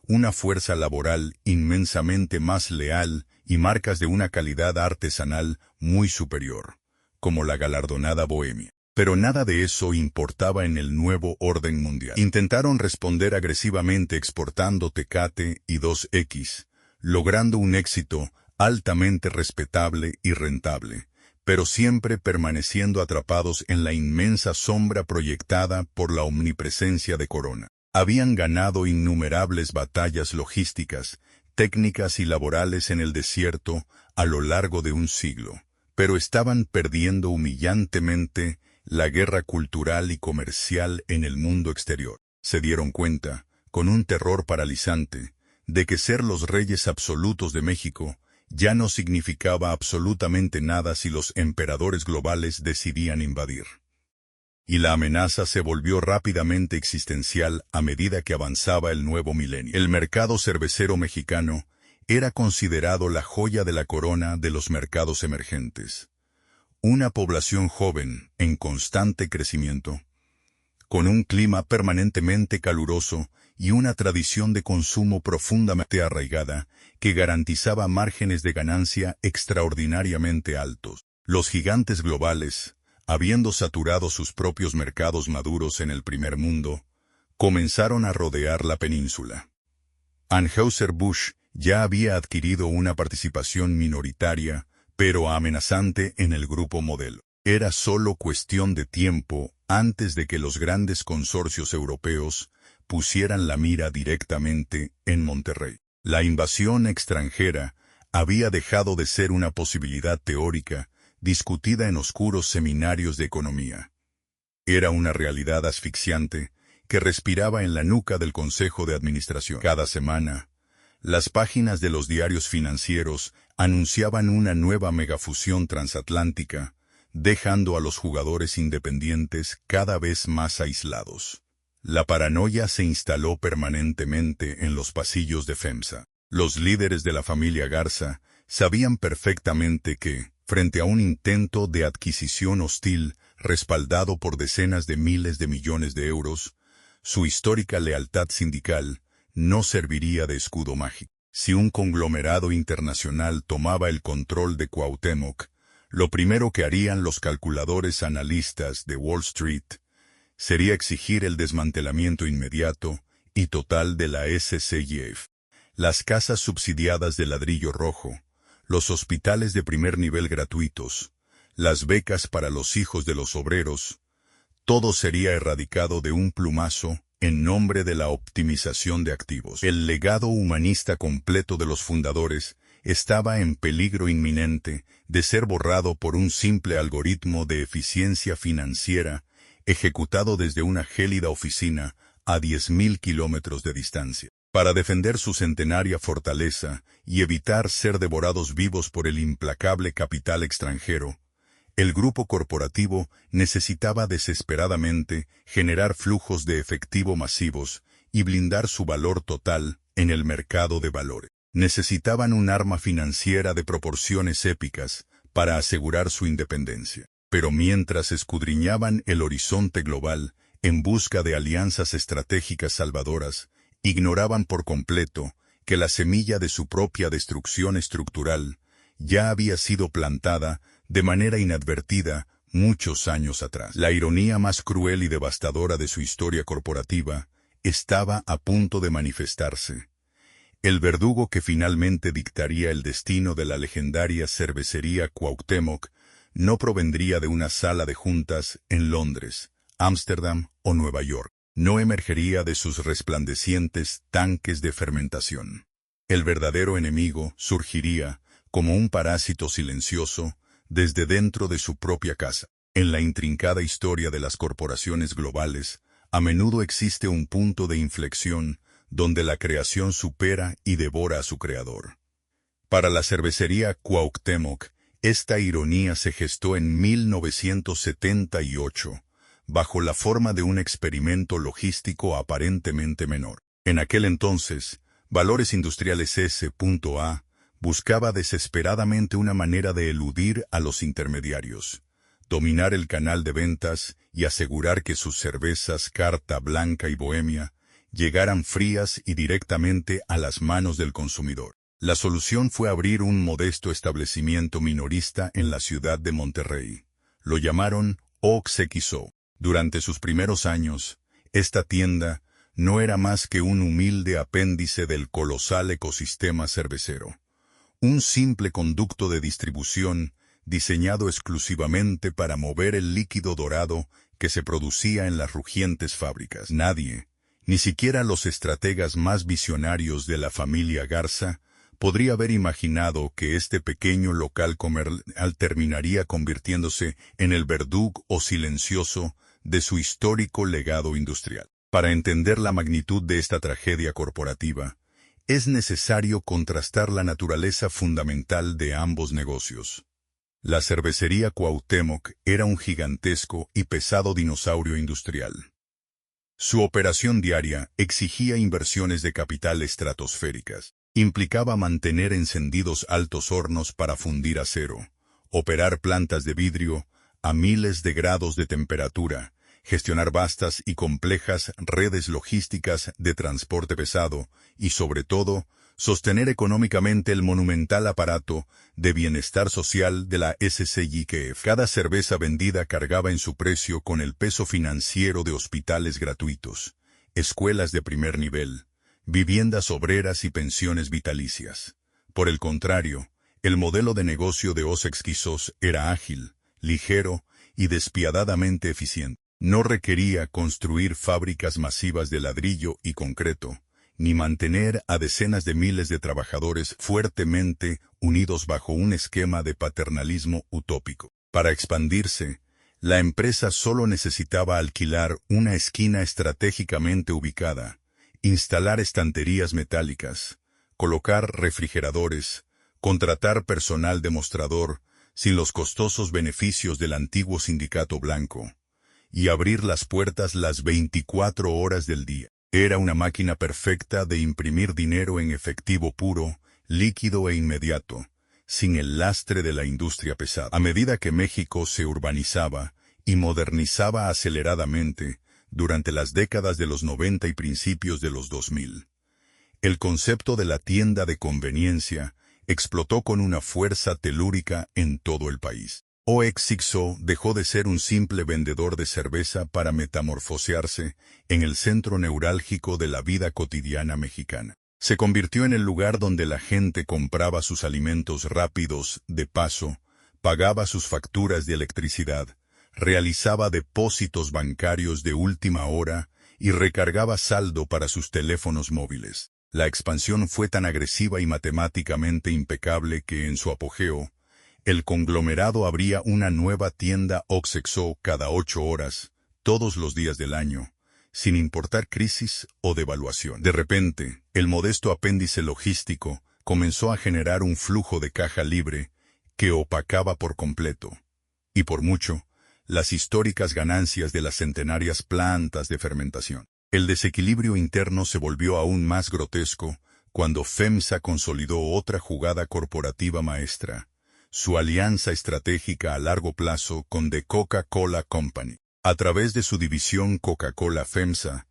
una fuerza laboral inmensamente más leal y marcas de una calidad artesanal muy superior, como la galardonada Bohemia. Pero nada de eso importaba en el nuevo orden mundial. Intentaron responder agresivamente exportando Tecate y 2X, logrando un éxito altamente respetable y rentable, pero siempre permaneciendo atrapados en la inmensa sombra proyectada por la omnipresencia de Corona. Habían ganado innumerables batallas logísticas, técnicas y laborales en el desierto a lo largo de un siglo, pero estaban perdiendo humillantemente la guerra cultural y comercial en el mundo exterior. Se dieron cuenta, con un terror paralizante, de que ser los reyes absolutos de México ya no significaba absolutamente nada si los emperadores globales decidían invadir. Y la amenaza se volvió rápidamente existencial a medida que avanzaba el nuevo milenio. El mercado cervecero mexicano era considerado la joya de la corona de los mercados emergentes. Una población joven, en constante crecimiento, con un clima permanentemente caluroso y una tradición de consumo profundamente arraigada que garantizaba márgenes de ganancia extraordinariamente altos. Los gigantes globales, habiendo saturado sus propios mercados maduros en el primer mundo, comenzaron a rodear la península. Anheuser-Busch ya había adquirido una participación minoritaria, pero amenazante en el Grupo Modelo. Era solo cuestión de tiempo antes de que los grandes consorcios europeos pusieran la mira directamente en Monterrey. La invasión extranjera había dejado de ser una posibilidad teórica discutida en oscuros seminarios de economía. Era una realidad asfixiante que respiraba en la nuca del Consejo de Administración. Cada semana, las páginas de los diarios financieros anunciaban una nueva megafusión transatlántica, dejando a los jugadores independientes cada vez más aislados. La paranoia se instaló permanentemente en los pasillos de FEMSA. Los líderes de la familia Garza sabían perfectamente que, frente a un intento de adquisición hostil respaldado por decenas de miles de millones de euros, su histórica lealtad sindical no serviría de escudo mágico. Si un conglomerado internacional tomaba el control de Cuauhtémoc, lo primero que harían los calculadores analistas de Wall Street sería exigir el desmantelamiento inmediato y total de la SCIF. Las casas subsidiadas de ladrillo rojo, los hospitales de primer nivel gratuitos, las becas para los hijos de los obreros, todo sería erradicado de un plumazo en nombre de la optimización de activos. El legado humanista completo de los fundadores estaba en peligro inminente de ser borrado por un simple algoritmo de eficiencia financiera ejecutado desde una gélida oficina a 10.000 kilómetros de distancia. Para defender su centenaria fortaleza y evitar ser devorados vivos por el implacable capital extranjero, el grupo corporativo necesitaba desesperadamente generar flujos de efectivo masivos y blindar su valor total en el mercado de valores. Necesitaban un arma financiera de proporciones épicas para asegurar su independencia. Pero mientras escudriñaban el horizonte global en busca de alianzas estratégicas salvadoras, ignoraban por completo que la semilla de su propia destrucción estructural ya había sido plantada de manera inadvertida muchos años atrás. La ironía más cruel y devastadora de su historia corporativa estaba a punto de manifestarse. El verdugo que finalmente dictaría el destino de la legendaria cervecería Cuauhtémoc no provendría de una sala de juntas en Londres, Ámsterdam o Nueva York. No emergería de sus resplandecientes tanques de fermentación. El verdadero enemigo surgiría como un parásito silencioso desde dentro de su propia casa. En la intrincada historia de las corporaciones globales, a menudo existe un punto de inflexión donde la creación supera y devora a su creador. Para la cervecería Cuauhtémoc, esta ironía se gestó en 1978, bajo la forma de un experimento logístico aparentemente menor. En aquel entonces, Valores Industriales S.A. buscaba desesperadamente una manera de eludir a los intermediarios, dominar el canal de ventas y asegurar que sus cervezas Carta Blanca y Bohemia llegaran frías y directamente a las manos del consumidor. La solución fue abrir un modesto establecimiento minorista en la ciudad de Monterrey. Lo llamaron OXXO. Durante sus primeros años, esta tienda no era más que un humilde apéndice del colosal ecosistema cervecero. Un simple conducto de distribución diseñado exclusivamente para mover el líquido dorado que se producía en las rugientes fábricas. Nadie, ni siquiera los estrategas más visionarios de la familia Garza, podría haber imaginado que este pequeño local comercial terminaría convirtiéndose en el verdugo silencioso de su histórico legado industrial. Para entender la magnitud de esta tragedia corporativa, es necesario contrastar la naturaleza fundamental de ambos negocios. La cervecería Cuauhtémoc era un gigantesco y pesado dinosaurio industrial. Su operación diaria exigía inversiones de capital estratosféricas. Implicaba mantener encendidos altos hornos para fundir acero, operar plantas de vidrio a miles de grados de temperatura, gestionar vastas y complejas redes logísticas de transporte pesado y, sobre todo, sostener económicamente el monumental aparato de bienestar social de la SCIF. Cada cerveza vendida cargaba en su precio con el peso financiero de hospitales gratuitos, escuelas de primer nivel, viviendas obreras y pensiones vitalicias. Por el contrario, el modelo de negocio de OXXO era ágil, ligero y despiadadamente eficiente. No requería construir fábricas masivas de ladrillo y concreto, ni mantener a decenas de miles de trabajadores fuertemente unidos bajo un esquema de paternalismo utópico. Para expandirse, la empresa solo necesitaba alquilar una esquina estratégicamente ubicada, instalar estanterías metálicas, colocar refrigeradores, contratar personal demostrador sin los costosos beneficios del antiguo sindicato blanco, y abrir las puertas las 24 horas del día. Era una máquina perfecta de imprimir dinero en efectivo puro, líquido e inmediato, sin el lastre de la industria pesada. A medida que México se urbanizaba y modernizaba aceleradamente, durante las décadas de los 90 y principios de los 2000, El concepto de la tienda de conveniencia explotó con una fuerza telúrica en todo el país. OXXO dejó de ser un simple vendedor de cerveza para metamorfosearse en el centro neurálgico de la vida cotidiana mexicana. Se convirtió en el lugar donde la gente compraba sus alimentos rápidos, de paso, pagaba sus facturas de electricidad, realizaba depósitos bancarios de última hora y recargaba saldo para sus teléfonos móviles. La expansión fue tan agresiva y matemáticamente impecable que en su apogeo, el conglomerado abría una nueva tienda OXXO cada 8 horas, todos los días del año, sin importar crisis o devaluación. De repente, el modesto apéndice logístico comenzó a generar un flujo de caja libre que opacaba por completo, y por mucho, las históricas ganancias de las centenarias plantas de fermentación. El desequilibrio interno se volvió aún más grotesco cuando FEMSA consolidó otra jugada corporativa maestra, su alianza estratégica a largo plazo con The Coca-Cola Company. A través de su división Coca-Cola FEMSA,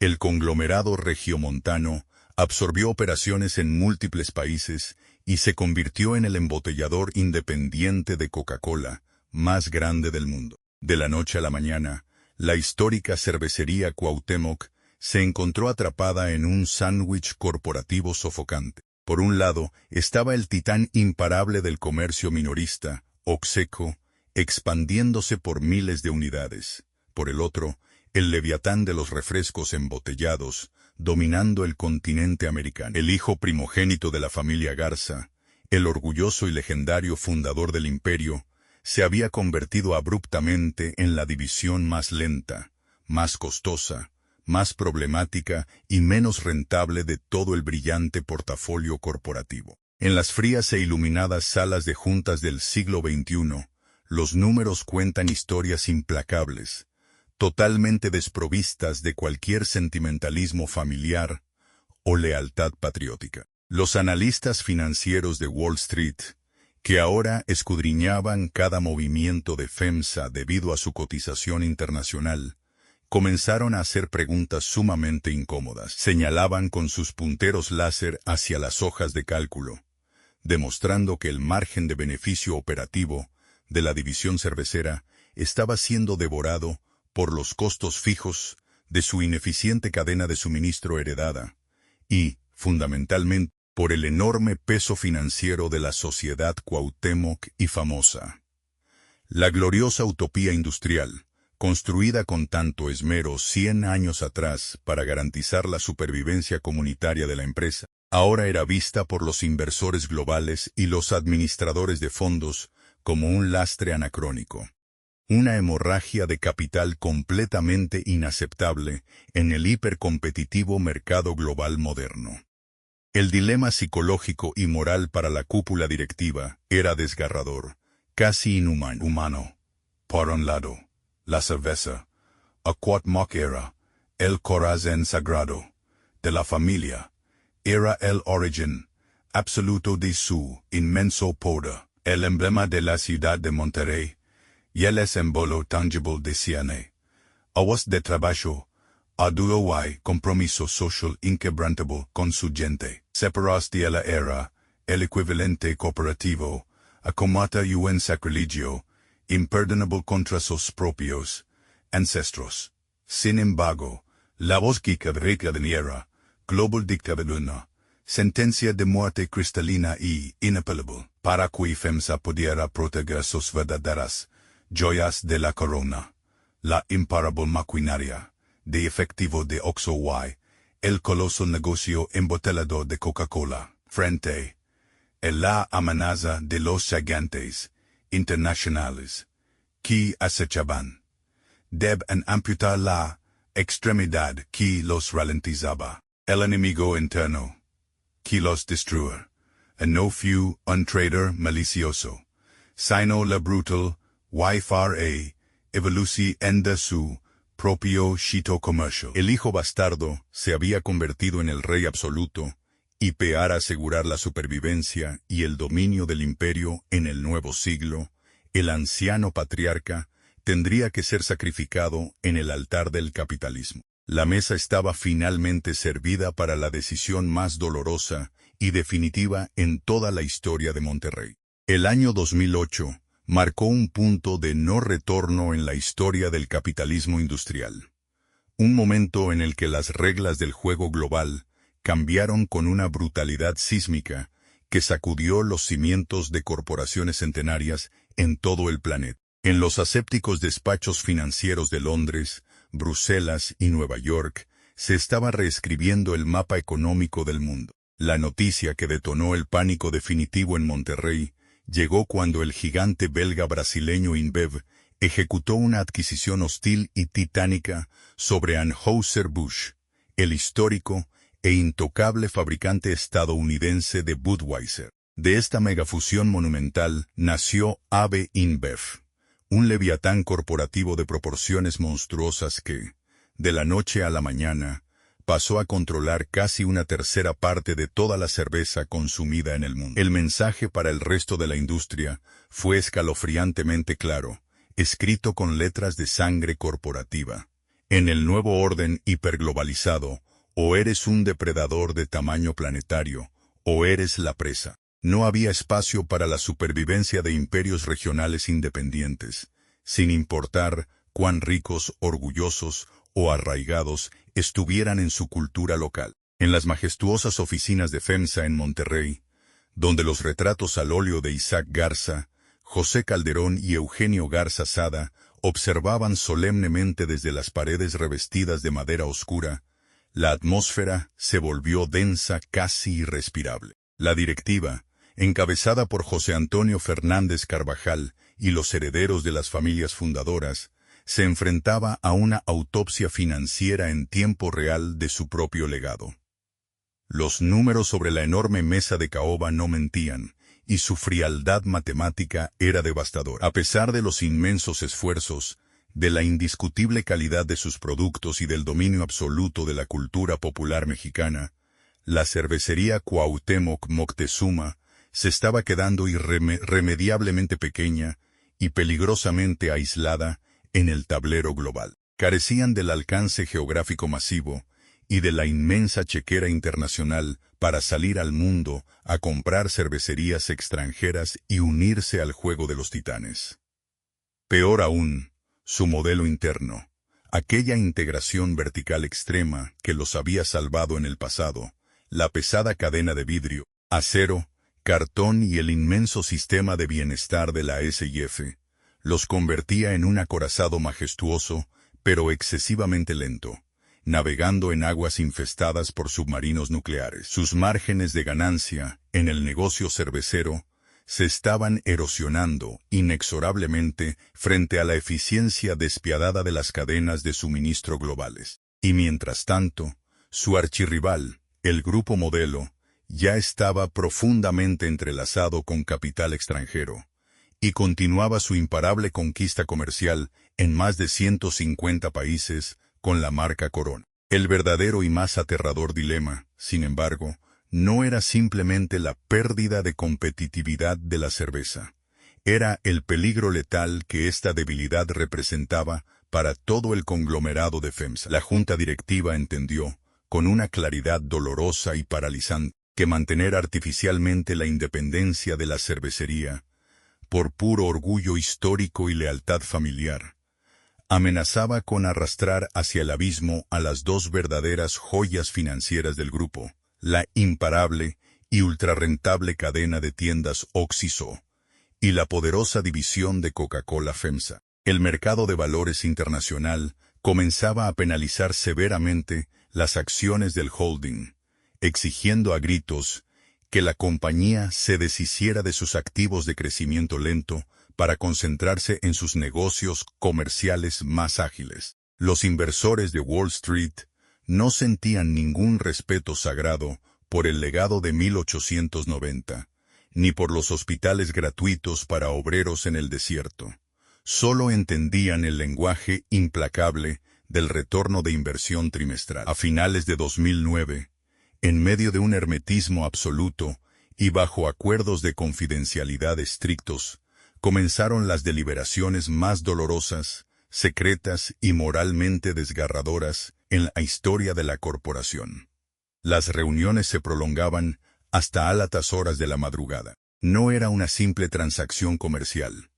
el conglomerado regiomontano absorbió operaciones en múltiples países y se convirtió en el embotellador independiente de Coca-Cola más grande del mundo. De la noche a la mañana, la histórica cervecería Cuauhtémoc se encontró atrapada en un sándwich corporativo sofocante. Por un lado, estaba el titán imparable del comercio minorista, OXXO, expandiéndose por miles de unidades. Por el otro, el leviatán de los refrescos embotellados, dominando el continente americano. El hijo primogénito de la familia Garza, el orgulloso y legendario fundador del imperio, se había convertido abruptamente en la división más lenta, más costosa, más problemática y menos rentable de todo el brillante portafolio corporativo. En las frías e iluminadas salas de juntas del siglo XXI, los números cuentan historias implacables, totalmente desprovistas de cualquier sentimentalismo familiar o lealtad patriótica. Los analistas financieros de Wall Street, que ahora escudriñaban cada movimiento de FEMSA debido a su cotización internacional, comenzaron a hacer preguntas sumamente incómodas. Señalaban con sus punteros láser hacia las hojas de cálculo, demostrando que el margen de beneficio operativo de la división cervecera estaba siendo devorado por los costos fijos de su ineficiente cadena de suministro heredada y, fundamentalmente, por el enorme peso financiero de la sociedad Cuauhtémoc y famosa. La gloriosa utopía industrial, construida con tanto esmero 100 años atrás para garantizar la supervivencia comunitaria de la empresa, ahora era vista por los inversores globales y los administradores de fondos como un lastre anacrónico. Una hemorragia de capital completamente inaceptable en el hipercompetitivo mercado global moderno. El dilema psicológico y moral para la cúpula directiva era desgarrador, casi inhumano. Por un lado, la cerveza, a Cuauhtémoc era el corazón sagrado de la familia, era el origen absoluto de su inmenso poder, el emblema de la ciudad de Monterrey, y el símbolo tangible de Ciane. Aguas de trabajo, arduo y compromiso social inquebrantable con su gente. Separas de la era, el equivalente cooperativo, a comata un sacrilegio, imperdonable contra sus propios ancestros. Sin embargo, la voz que recadeniera, global dictadura, sentencia de muerte cristalina y inapelable, para que FEMSA pudiera proteger sus verdaderas joyas de la corona, la imparable maquinaria de efectivo de OXXO y el coloso negocio embotellador de Coca-Cola, frente a la amenaza de los gigantes internacionales que acechaban. Deben amputar la extremidad que los ralentizaba, el enemigo interno que los destruye, y no fue un trader malicioso, sino la brutal y evolución de su propio shito comercial. El hijo bastardo se había convertido en el rey absoluto y para asegurar la supervivencia y el dominio del imperio en el nuevo siglo, el anciano patriarca tendría que ser sacrificado en el altar del capitalismo. La mesa estaba finalmente servida para la decisión más dolorosa y definitiva en toda la historia de Monterrey. El año 2008 marcó un punto de no retorno en la historia del capitalismo industrial. Un momento en el que las reglas del juego global cambiaron con una brutalidad sísmica que sacudió los cimientos de corporaciones centenarias en todo el planeta. En los asépticos despachos financieros de Londres, Bruselas y Nueva York, se estaba reescribiendo el mapa económico del mundo. La noticia que detonó el pánico definitivo en Monterrey llegó cuando el gigante belga brasileño InBev ejecutó una adquisición hostil y titánica sobre Anheuser-Busch, el histórico e intocable fabricante estadounidense de Budweiser. De esta megafusión monumental nació AB InBev, un leviatán corporativo de proporciones monstruosas que, de la noche a la mañana, pasó a controlar casi una tercera parte de toda la cerveza consumida en el mundo. El mensaje para el resto de la industria fue escalofriantemente claro, escrito con letras de sangre corporativa. En el nuevo orden hiperglobalizado, o eres un depredador de tamaño planetario, o eres la presa. No había espacio para la supervivencia de imperios regionales independientes, sin importar cuán ricos, orgullosos o arraigados estuvieran en su cultura local. En las majestuosas oficinas de FEMSA en Monterrey, donde los retratos al óleo de Isaac Garza, José Calderón y Eugenio Garza Sada observaban solemnemente desde las paredes revestidas de madera oscura, la atmósfera se volvió densa, casi irrespirable. La directiva, encabezada por José Antonio Fernández Carvajal y los herederos de las familias fundadoras, se enfrentaba a una autopsia financiera en tiempo real de su propio legado. Los números sobre la enorme mesa de caoba no mentían, y su frialdad matemática era devastadora. A pesar de los inmensos esfuerzos, de la indiscutible calidad de sus productos y del dominio absoluto de la cultura popular mexicana, la cervecería Cuauhtémoc Moctezuma se estaba quedando irremediablemente pequeña y peligrosamente aislada en el tablero global. Carecían del alcance geográfico masivo y de la inmensa chequera internacional para salir al mundo a comprar cervecerías extranjeras y unirse al juego de los titanes. Peor aún, su modelo interno, aquella integración vertical extrema que los había salvado en el pasado, la pesada cadena de vidrio, acero, cartón y el inmenso sistema de bienestar de la S&F, los convertía en un acorazado majestuoso, pero excesivamente lento, navegando en aguas infestadas por submarinos nucleares. Sus márgenes de ganancia, en el negocio cervecero, se estaban erosionando inexorablemente frente a la eficiencia despiadada de las cadenas de suministro globales. Y mientras tanto, su archirrival, el Grupo Modelo, ya estaba profundamente entrelazado con capital extranjero, y continuaba su imparable conquista comercial en más de 150 países con la marca Corona. El verdadero y más aterrador dilema, sin embargo, no era simplemente la pérdida de competitividad de la cerveza. Era el peligro letal que esta debilidad representaba para todo el conglomerado de FEMSA. La junta directiva entendió, con una claridad dolorosa y paralizante, que mantener artificialmente la independencia de la cervecería, por puro orgullo histórico y lealtad familiar, amenazaba con arrastrar hacia el abismo a las dos verdaderas joyas financieras del grupo, la imparable y ultrarrentable cadena de tiendas Oxxo y la poderosa división de Coca-Cola FEMSA. El mercado de valores internacional comenzaba a penalizar severamente las acciones del holding, exigiendo a gritos que la compañía se deshiciera de sus activos de crecimiento lento para concentrarse en sus negocios comerciales más ágiles. Los inversores de Wall Street no sentían ningún respeto sagrado por el legado de 1890, ni por los hospitales gratuitos para obreros en el desierto. Solo entendían el lenguaje implacable del retorno de inversión trimestral. A finales de 2009, en medio de un hermetismo absoluto y bajo acuerdos de confidencialidad estrictos, comenzaron las deliberaciones más dolorosas, secretas y moralmente desgarradoras en la historia de la corporación. Las reuniones se prolongaban hasta altas horas de la madrugada. No era una simple transacción comercial.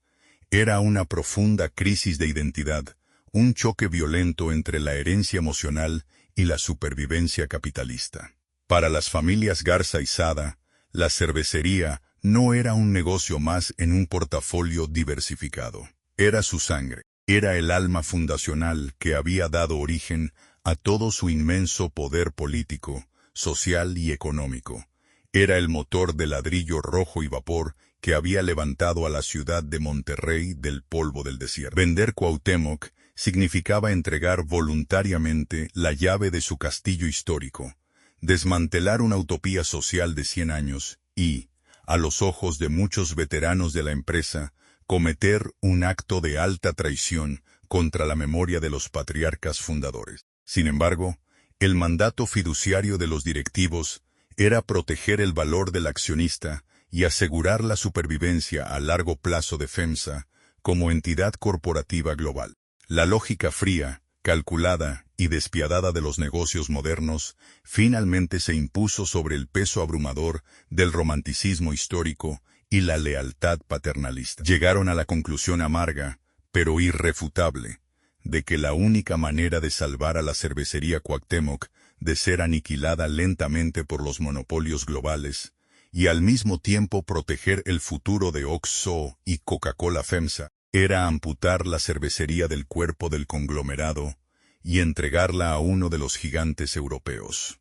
Era una profunda crisis de identidad, un choque violento entre la herencia emocional y la supervivencia capitalista. Para las familias Garza y Sada, la cervecería no era un negocio más en un portafolio diversificado. Era su sangre. Era el alma fundacional que había dado origen a todo su inmenso poder político, social y económico. Era el motor de ladrillo rojo y vapor que había levantado a la ciudad de Monterrey del polvo del desierto. Vender Cuauhtémoc significaba entregar voluntariamente la llave de su castillo histórico, desmantelar una utopía social de 100 años y, a los ojos de muchos veteranos de la empresa, cometer un acto de alta traición contra la memoria de los patriarcas fundadores. Sin embargo, el mandato fiduciario de los directivos era proteger el valor del accionista y asegurar la supervivencia a largo plazo de FEMSA como entidad corporativa global. La lógica fría, calculada y despiadada de los negocios modernos finalmente se impuso sobre el peso abrumador del romanticismo histórico y la lealtad paternalista. Llegaron a la conclusión amarga, pero irrefutable, de que la única manera de salvar a la cervecería Cuauhtémoc de ser aniquilada lentamente por los monopolios globales, y al mismo tiempo proteger el futuro de OXXO y Coca-Cola FEMSA, era amputar la cervecería del cuerpo del conglomerado y entregarla a uno de los gigantes europeos.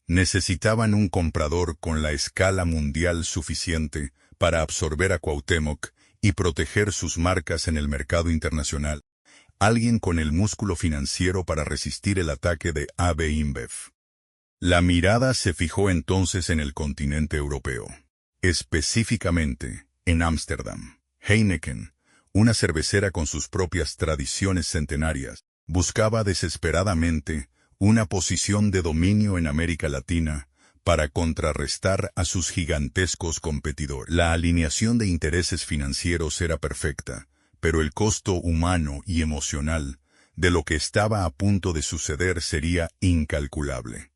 Necesitaban un comprador con la escala mundial suficiente para absorber a Cuauhtémoc y proteger sus marcas en el mercado internacional. Alguien con el músculo financiero para resistir el ataque de AB InBev. La mirada se fijó entonces en el continente europeo. Específicamente, en Ámsterdam. Heineken, una cervecera con sus propias tradiciones centenarias, buscaba desesperadamente una posición de dominio en América Latina para contrarrestar a sus gigantescos competidores. La alineación de intereses financieros era perfecta, pero el costo humano y emocional de lo que estaba a punto de suceder sería incalculable.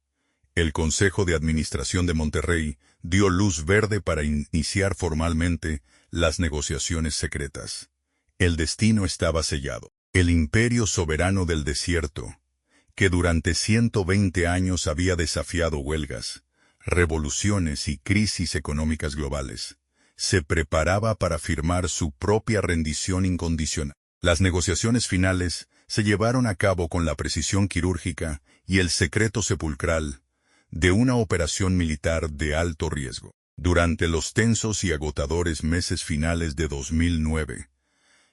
El Consejo de Administración de Monterrey dio luz verde para iniciar formalmente las negociaciones secretas. El destino estaba sellado. El imperio soberano del desierto, que durante 120 años había desafiado huelgas, revoluciones y crisis económicas globales, se preparaba para firmar su propia rendición incondicional. Las negociaciones finales se llevaron a cabo con la precisión quirúrgica y el secreto sepulcral de una operación militar de alto riesgo. Durante los tensos y agotadores meses finales de 2009,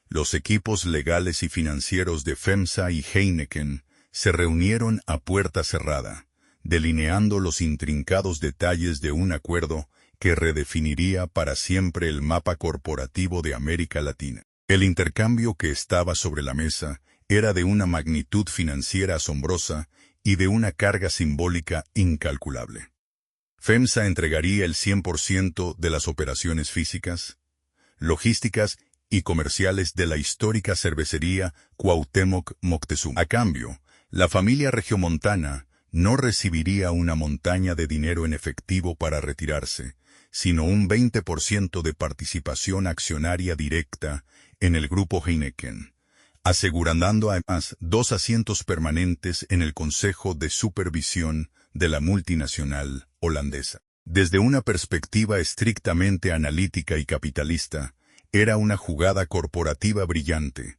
los equipos legales y financieros de FEMSA y Heineken se reunieron a puerta cerrada, delineando los intrincados detalles de un acuerdo que redefiniría para siempre el mapa corporativo de América Latina. El intercambio que estaba sobre la mesa era de una magnitud financiera asombrosa y de una carga simbólica incalculable. FEMSA entregaría el 100% de las operaciones físicas, logísticas y comerciales de la histórica cervecería Cuauhtémoc Moctezuma. A cambio, la familia regiomontana no recibiría una montaña de dinero en efectivo para retirarse, sino un 20% de participación accionaria directa en el grupo Heineken, asegurando además 2 asientos permanentes en el Consejo de Supervisión de la multinacional holandesa. Desde una perspectiva estrictamente analítica y capitalista, era una jugada corporativa brillante,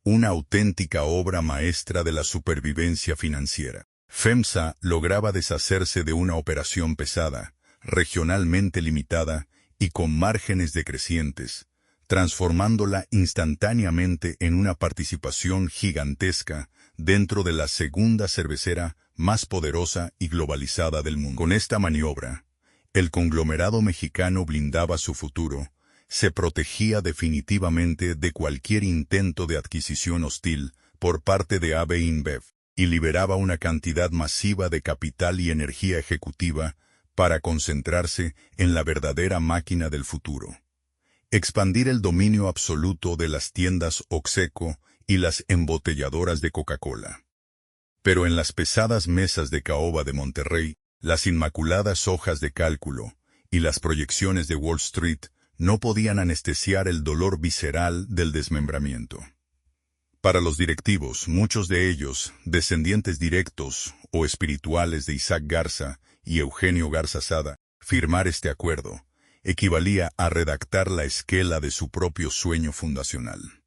una auténtica obra maestra de la supervivencia financiera. FEMSA lograba deshacerse de una operación pesada, regionalmente limitada y con márgenes decrecientes, transformándola instantáneamente en una participación gigantesca dentro de la segunda cervecera más poderosa y globalizada del mundo. Con esta maniobra, el conglomerado mexicano blindaba su futuro, se protegía definitivamente de cualquier intento de adquisición hostil por parte de AB InBev y liberaba una cantidad masiva de capital y energía ejecutiva para concentrarse en la verdadera máquina del futuro. Expandir el dominio absoluto de las tiendas OXXO y las embotelladoras de Coca-Cola. Pero en las pesadas mesas de caoba de Monterrey, las inmaculadas hojas de cálculo y las proyecciones de Wall Street no podían anestesiar el dolor visceral del desmembramiento. Para los directivos, muchos de ellos, descendientes directos o espirituales de Isaac Garza y Eugenio Garza Sada, firmar este acuerdo equivalía a redactar la esquela de su propio sueño fundacional.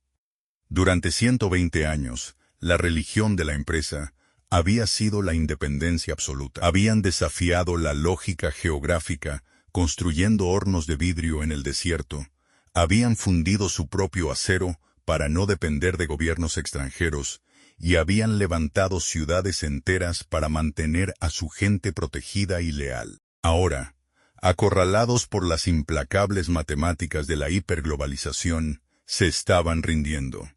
Durante 120 años, la religión de la empresa había sido la independencia absoluta. Habían desafiado la lógica geográfica, construyendo hornos de vidrio en el desierto. Habían fundido su propio acero para no depender de gobiernos extranjeros, y habían levantado ciudades enteras para mantener a su gente protegida y leal. Ahora, acorralados por las implacables matemáticas de la hiperglobalización, se estaban rindiendo.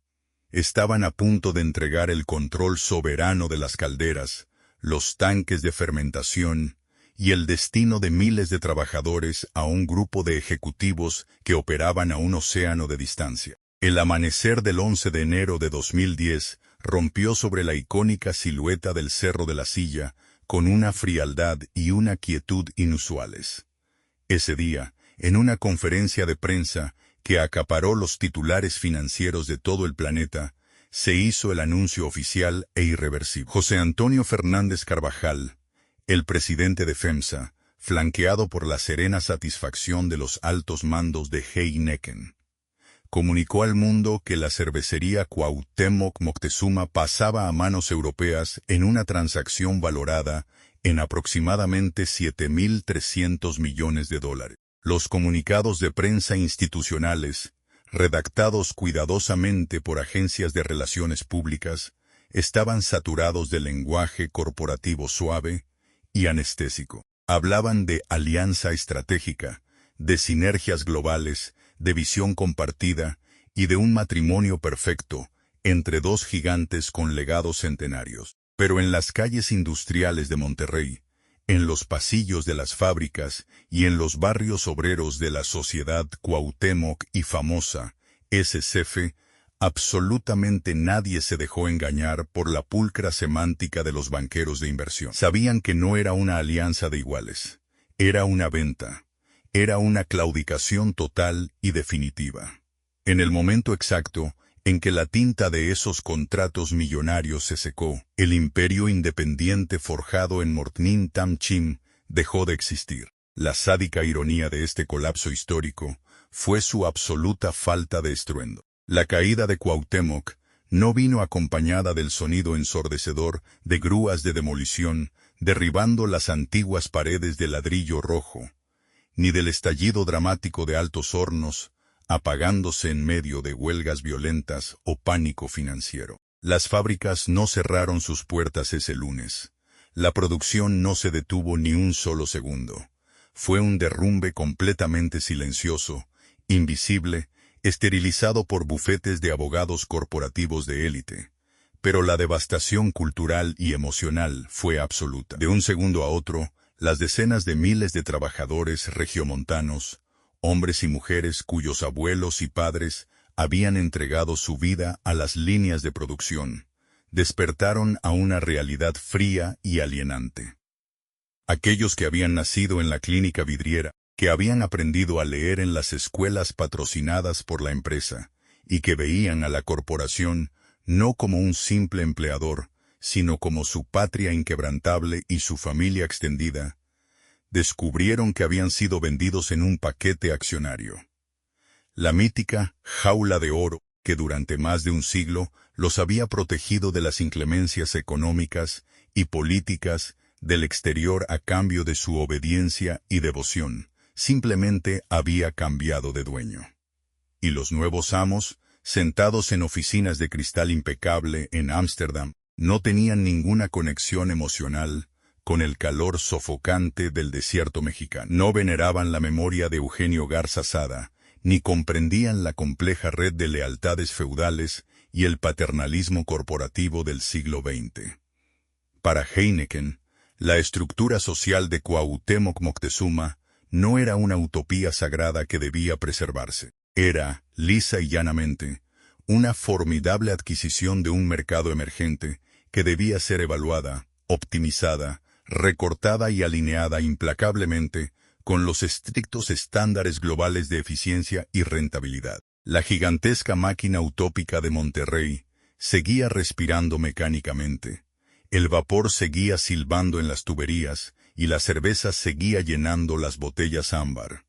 Estaban a punto de entregar el control soberano de las calderas, los tanques de fermentación y el destino de miles de trabajadores a un grupo de ejecutivos que operaban a un océano de distancia. El amanecer del 11 de enero de 2010 rompió sobre la icónica silueta del Cerro de la Silla con una frialdad y una quietud inusuales. Ese día, en una conferencia de prensa que acaparó los titulares financieros de todo el planeta, se hizo el anuncio oficial e irreversible. José Antonio Fernández Carvajal, el presidente de FEMSA, flanqueado por la serena satisfacción de los altos mandos de Heineken, comunicó al mundo que la cervecería Cuauhtémoc Moctezuma pasaba a manos europeas en una transacción valorada en aproximadamente $7.300 millones. Los comunicados de prensa institucionales, redactados cuidadosamente por agencias de relaciones públicas, estaban saturados de lenguaje corporativo suave y anestésico. Hablaban de alianza estratégica, de sinergias globales, de visión compartida y de un matrimonio perfecto entre dos gigantes con legados centenarios. Pero en las calles industriales de Monterrey, en los pasillos de las fábricas y en los barrios obreros de la Sociedad Cuauhtémoc y famosa SCF, absolutamente nadie se dejó engañar por la pulcra semántica de los banqueros de inversión. Sabían que no era una alianza de iguales, era una venta. Era una claudicación total y definitiva. En el momento exacto en que la tinta de esos contratos millonarios se secó, el imperio independiente forjado en Mortnin Tam Chim dejó de existir. La sádica ironía de este colapso histórico fue su absoluta falta de estruendo. La caída de Cuauhtémoc no vino acompañada del sonido ensordecedor de grúas de demolición derribando las antiguas paredes de ladrillo rojo, ni del estallido dramático de Altos Hornos, apagándose en medio de huelgas violentas o pánico financiero. Las fábricas no cerraron sus puertas ese lunes. La producción no se detuvo ni un solo segundo. Fue un derrumbe completamente silencioso, invisible, esterilizado por bufetes de abogados corporativos de élite. Pero la devastación cultural y emocional fue absoluta. De un segundo a otro, las decenas de miles de trabajadores regiomontanos, hombres y mujeres cuyos abuelos y padres habían entregado su vida a las líneas de producción, despertaron a una realidad fría y alienante. Aquellos que habían nacido en la clínica vidriera, que habían aprendido a leer en las escuelas patrocinadas por la empresa, y que veían a la corporación no como un simple empleador, sino como su patria inquebrantable y su familia extendida, descubrieron que habían sido vendidos en un paquete accionario. La mítica jaula de oro, que durante más de un siglo los había protegido de las inclemencias económicas y políticas del exterior a cambio de su obediencia y devoción, simplemente había cambiado de dueño. Y los nuevos amos, sentados en oficinas de cristal impecable en Ámsterdam, no tenían ninguna conexión emocional con el calor sofocante del desierto mexicano. No veneraban la memoria de Eugenio Garza Sada, ni comprendían la compleja red de lealtades feudales y el paternalismo corporativo del siglo XX. Para Heineken, la estructura social de Cuauhtémoc Moctezuma no era una utopía sagrada que debía preservarse. Era, lisa y llanamente, una formidable adquisición de un mercado emergente que debía ser evaluada, optimizada, recortada y alineada implacablemente con los estrictos estándares globales de eficiencia y rentabilidad. La gigantesca máquina utópica de Monterrey seguía respirando mecánicamente. El vapor seguía silbando en las tuberías y la cerveza seguía llenando las botellas ámbar.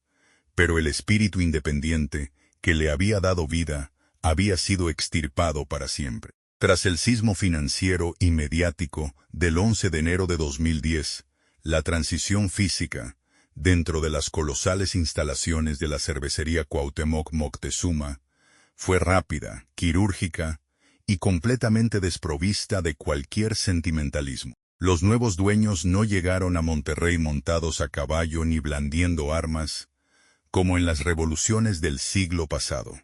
Pero el espíritu independiente que le había dado vida había sido extirpado para siempre. Tras el sismo financiero y mediático del 11 de enero de 2010, la transición física, dentro de las colosales instalaciones de la cervecería Cuauhtémoc Moctezuma, fue rápida, quirúrgica y completamente desprovista de cualquier sentimentalismo. Los nuevos dueños no llegaron a Monterrey montados a caballo ni blandiendo armas, como en las revoluciones del siglo pasado.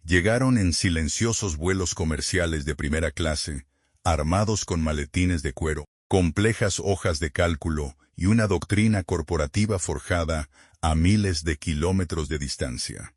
Llegaron en silenciosos vuelos comerciales de primera clase, armados con maletines de cuero, complejas hojas de cálculo y una doctrina corporativa forjada a miles de kilómetros de distancia.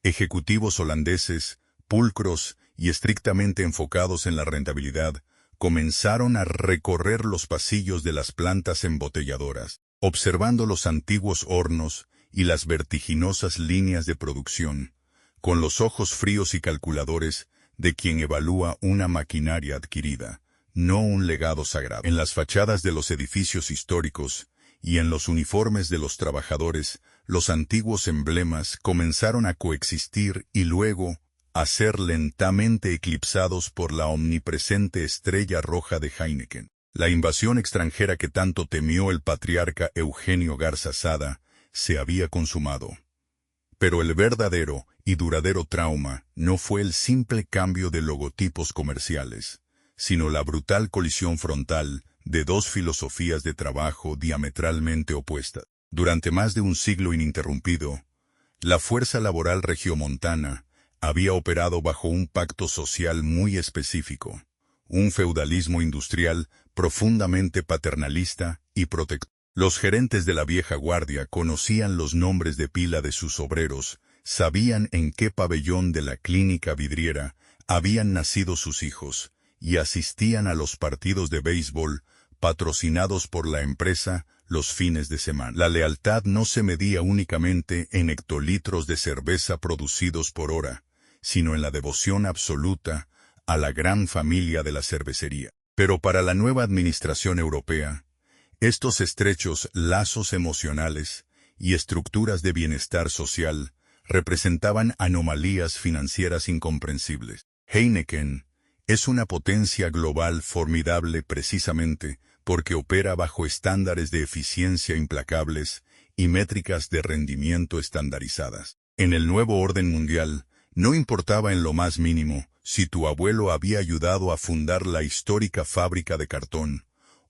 Ejecutivos holandeses, pulcros y estrictamente enfocados en la rentabilidad, comenzaron a recorrer los pasillos de las plantas embotelladoras, observando los antiguos hornos y las vertiginosas líneas de producción, con los ojos fríos y calculadores de quien evalúa una maquinaria adquirida, no un legado sagrado. En las fachadas de los edificios históricos y en los uniformes de los trabajadores, los antiguos emblemas comenzaron a coexistir y luego a ser lentamente eclipsados por la omnipresente estrella roja de Heineken. La invasión extranjera que tanto temió el patriarca Eugenio Garza Sada se había consumado. Pero el verdadero y duradero trauma no fue el simple cambio de logotipos comerciales, sino la brutal colisión frontal de dos filosofías de trabajo diametralmente opuestas. Durante más de un siglo ininterrumpido, la fuerza laboral regiomontana había operado bajo un pacto social muy específico, un feudalismo industrial profundamente paternalista y protector. Los gerentes de la vieja guardia conocían los nombres de pila de sus obreros, sabían en qué pabellón de la clínica vidriera habían nacido sus hijos, y asistían a los partidos de béisbol patrocinados por la empresa los fines de semana. La lealtad no se medía únicamente en hectolitros de cerveza producidos por hora, sino en la devoción absoluta a la gran familia de la cervecería. Pero para la nueva administración europea, estos estrechos lazos emocionales y estructuras de bienestar social representaban anomalías financieras incomprensibles. Heineken es una potencia global formidable precisamente porque opera bajo estándares de eficiencia implacables y métricas de rendimiento estandarizadas. En el nuevo orden mundial, no importaba en lo más mínimo si tu abuelo había ayudado a fundar la histórica fábrica de cartón,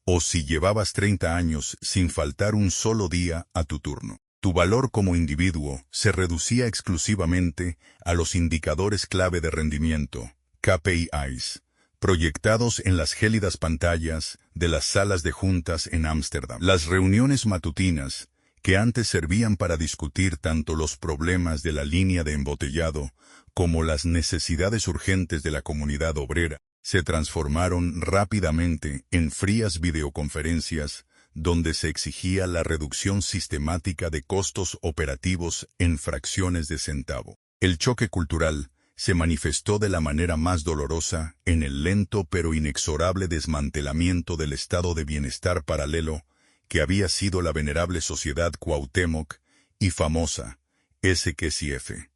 o si llevabas 30 años sin faltar un solo día a tu turno. Tu valor como individuo se reducía exclusivamente a los indicadores clave de rendimiento, KPIs, proyectados en las gélidas pantallas de las salas de juntas en Ámsterdam. Las reuniones matutinas, que antes servían para discutir tanto los problemas de la línea de embotellado como las necesidades urgentes de la comunidad obrera, se transformaron rápidamente en frías videoconferencias donde se exigía la reducción sistemática de costos operativos en fracciones de centavo. El choque cultural se manifestó de la manera más dolorosa en el lento pero inexorable desmantelamiento del estado de bienestar paralelo que había sido la venerable sociedad Cuauhtémoc y famosa SQCF.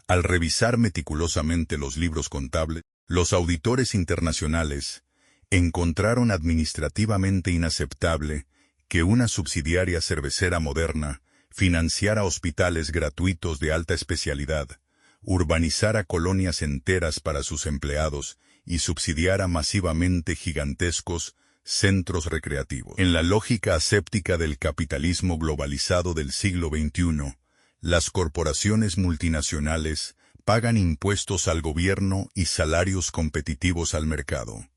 Al revisar meticulosamente los libros contables, los auditores internacionales encontraron administrativamente inaceptable que una subsidiaria cervecera moderna financiara hospitales gratuitos de alta especialidad, urbanizara colonias enteras para sus empleados y subsidiara masivamente gigantescos centros recreativos. En la lógica aséptica del capitalismo globalizado del siglo XXI, las corporaciones multinacionales pagan impuestos al gobierno y salarios competitivos al mercado.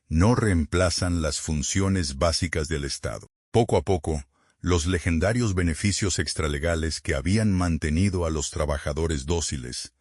No reemplazan las funciones básicas del Estado. Poco a poco, los legendarios beneficios extralegales que habían mantenido a los trabajadores dóciles,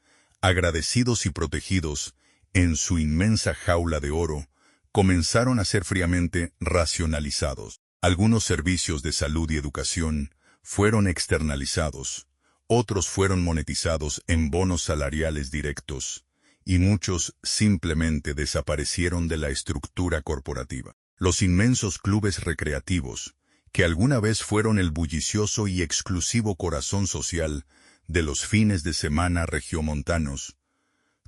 agradecidos y protegidos en su inmensa jaula de oro, comenzaron a ser fríamente racionalizados. Algunos servicios de salud y educación fueron externalizados, otros fueron monetizados en bonos salariales directos, y muchos simplemente desaparecieron de la estructura corporativa. Los inmensos clubes recreativos, que alguna vez fueron el bullicioso y exclusivo corazón social de los fines de semana regiomontanos,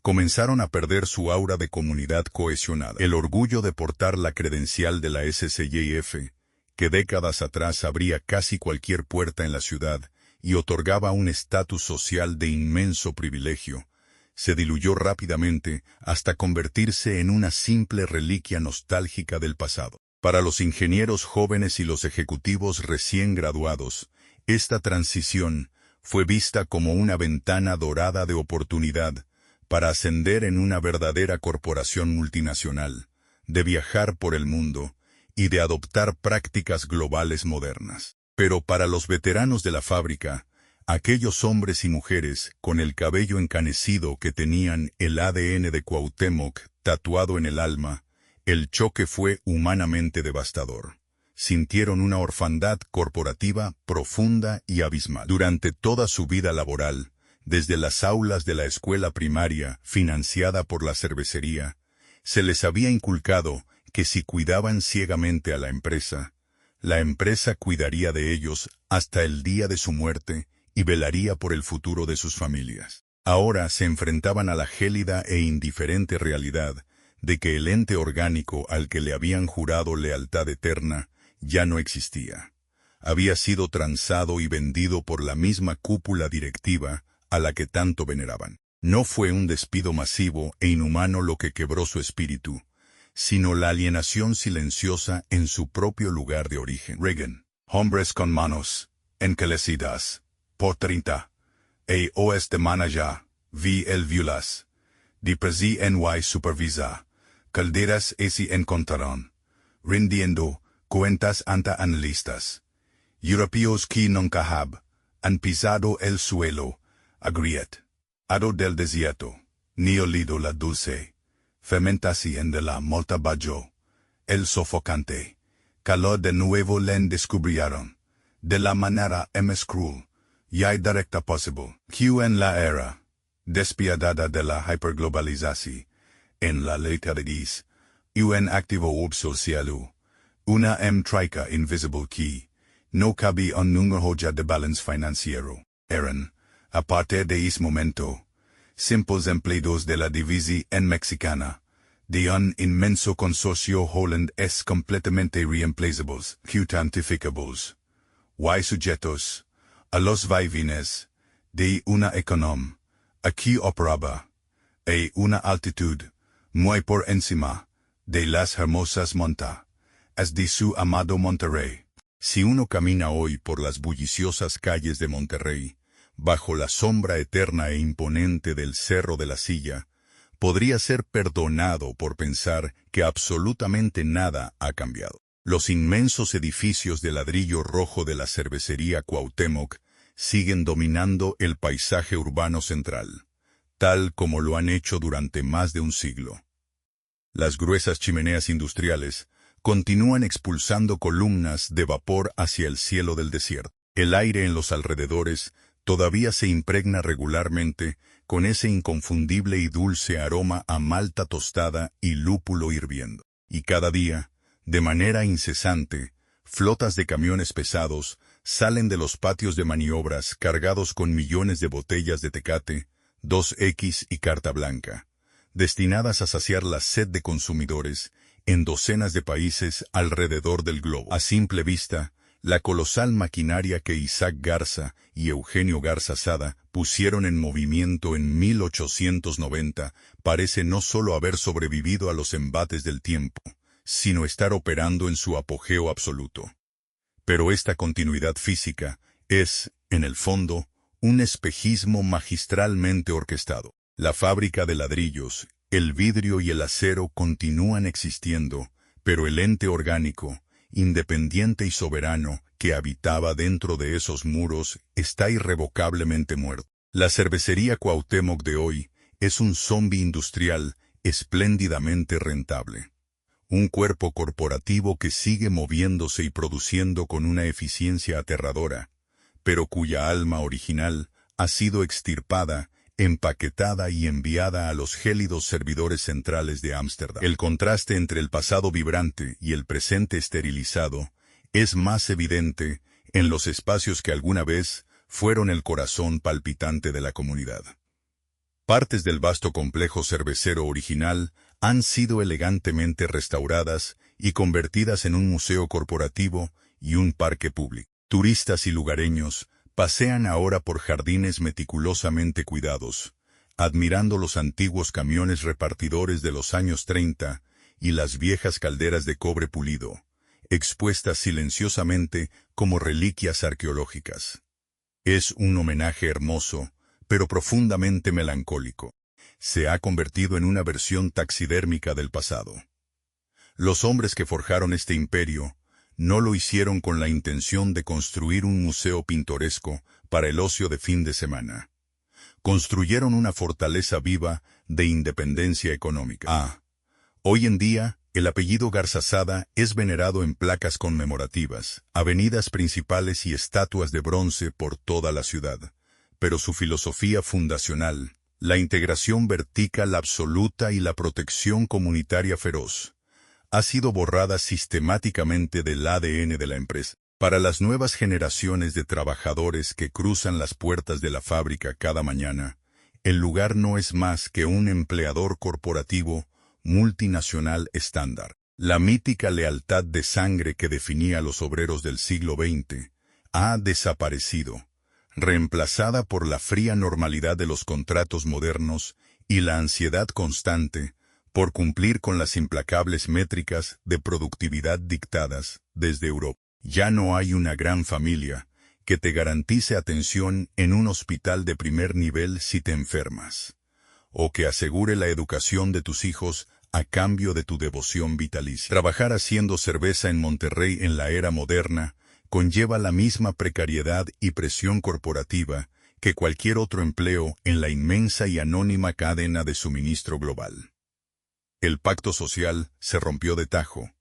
comenzaron a perder su aura de comunidad cohesionada. El orgullo de portar la credencial de la SCYF, que décadas atrás abría casi cualquier puerta en la ciudad y otorgaba un estatus social de inmenso privilegio, se diluyó rápidamente hasta convertirse en una simple reliquia nostálgica del pasado. Para los ingenieros jóvenes y los ejecutivos recién graduados, esta transición fue vista como una ventana dorada de oportunidad para ascender en una verdadera corporación multinacional, de viajar por el mundo y de adoptar prácticas globales modernas. Pero para los veteranos de la fábrica, aquellos hombres y mujeres con el cabello encanecido que tenían el ADN de Cuauhtémoc tatuado en el alma, el choque fue humanamente devastador. Sintieron una orfandad corporativa profunda y abismal. Durante toda su vida laboral, desde las aulas de la escuela primaria, financiada por la cervecería, se les había inculcado que si cuidaban ciegamente a la empresa cuidaría de ellos hasta el día de su muerte y velaría por el futuro de sus familias. Ahora se enfrentaban a la gélida e indiferente realidad de que el ente orgánico al que le habían jurado lealtad eterna ya no existía. Había sido transado y vendido por la misma cúpula directiva a la que tanto veneraban. No fue un despido masivo e inhumano lo que quebró su espíritu, sino la alienación silenciosa en su propio lugar de origen. Reagan, hombres con manos encelecidas, por 30, os de manager, vi el violas, de presi NY supervisa, calderas si encontraron, rindiendo cuentas ante analistas. Europeos que nunca han pisado el suelo, agriet, ado del desierto, ni olido la dulce fermentación de la molta bajo, el sofocante calor de nuevo len descubrieron, de la manera más cruel y directa posible, que en la era despiadada de la hiperglobalización, en la letradis, y en activo social, una traica invisible que no cabía un número ya de balance financiero. Eran, a partir de ese momento, simples empleados de la división mexicana, de un inmenso consorcio Holland es completamente reemplazables, cuantificables, y sujetos a los vaivines de una economía que operaba a una altitud muy por encima de las hermosas montañas de su amado Monterrey. Si uno camina hoy por las bulliciosas calles de Monterrey, bajo la sombra eterna e imponente del Cerro de la Silla, podría ser perdonado por pensar que absolutamente nada ha cambiado. Los inmensos edificios de ladrillo rojo de la cervecería Cuauhtémoc siguen dominando el paisaje urbano central, tal como lo han hecho durante más de un siglo. Las gruesas chimeneas industriales continúan expulsando columnas de vapor hacia el cielo del desierto. El aire en los alrededores todavía se impregna regularmente con ese inconfundible y dulce aroma a malta tostada y lúpulo hirviendo. Y cada día, de manera incesante, flotas de camiones pesados salen de los patios de maniobras cargados con millones de botellas de Tecate, 2X y Carta Blanca, destinadas a saciar la sed de consumidores en docenas de países alrededor del globo. A simple vista, la colosal maquinaria que Isaac Garza y Eugenio Garza Sada pusieron en movimiento en 1890 parece no solo haber sobrevivido a los embates del tiempo, sino estar operando en su apogeo absoluto. Pero esta continuidad física es, en el fondo, un espejismo magistralmente orquestado. La fábrica de ladrillos, el vidrio y el acero continúan existiendo, pero el ente orgánico, independiente y soberano, que habitaba dentro de esos muros, está irrevocablemente muerto. La cervecería Cuauhtémoc de hoy es un zombi industrial espléndidamente rentable. un cuerpo corporativo que sigue moviéndose y produciendo con una eficiencia aterradora, pero cuya alma original ha sido extirpada, empaquetada y enviada a los gélidos servidores centrales de Ámsterdam. El contraste entre el pasado vibrante y el presente esterilizado es más evidente en los espacios que alguna vez fueron el corazón palpitante de la comunidad. Partes del vasto complejo cervecero original han sido elegantemente restauradas y convertidas en un museo corporativo y un parque público. Turistas y lugareños pasean ahora por jardines meticulosamente cuidados, admirando los antiguos camiones repartidores de los años 30 y las viejas calderas de cobre pulido, expuestas silenciosamente como reliquias arqueológicas. Es un homenaje hermoso, pero profundamente melancólico. Se ha convertido en una versión taxidérmica del pasado. Los hombres que forjaron este imperio no lo hicieron con la intención de construir un museo pintoresco para el ocio de fin de semana. Construyeron una fortaleza viva de independencia económica. Hoy en día, el apellido Garzazada es venerado en placas conmemorativas, avenidas principales y estatuas de bronce por toda la ciudad. Pero su filosofía fundacional, la integración vertical absoluta y la protección comunitaria feroz, ha sido borrada sistemáticamente del ADN de la empresa. Para las nuevas generaciones de trabajadores que cruzan las puertas de la fábrica cada mañana, el lugar no es más que un empleador corporativo multinacional estándar. La mítica lealtad de sangre que definía a los obreros del siglo XX ha desaparecido, reemplazada por la fría normalidad de los contratos modernos y la ansiedad constante por cumplir con las implacables métricas de productividad dictadas desde Europa. Ya no hay una gran familia que te garantice atención en un hospital de primer nivel si te enfermas, o que asegure la educación de tus hijos a cambio de tu devoción vitalicia. Trabajar haciendo cerveza en Monterrey en la era moderna conlleva la misma precariedad y presión corporativa que cualquier otro empleo en la inmensa y anónima cadena de suministro global. El pacto social se rompió de tajo,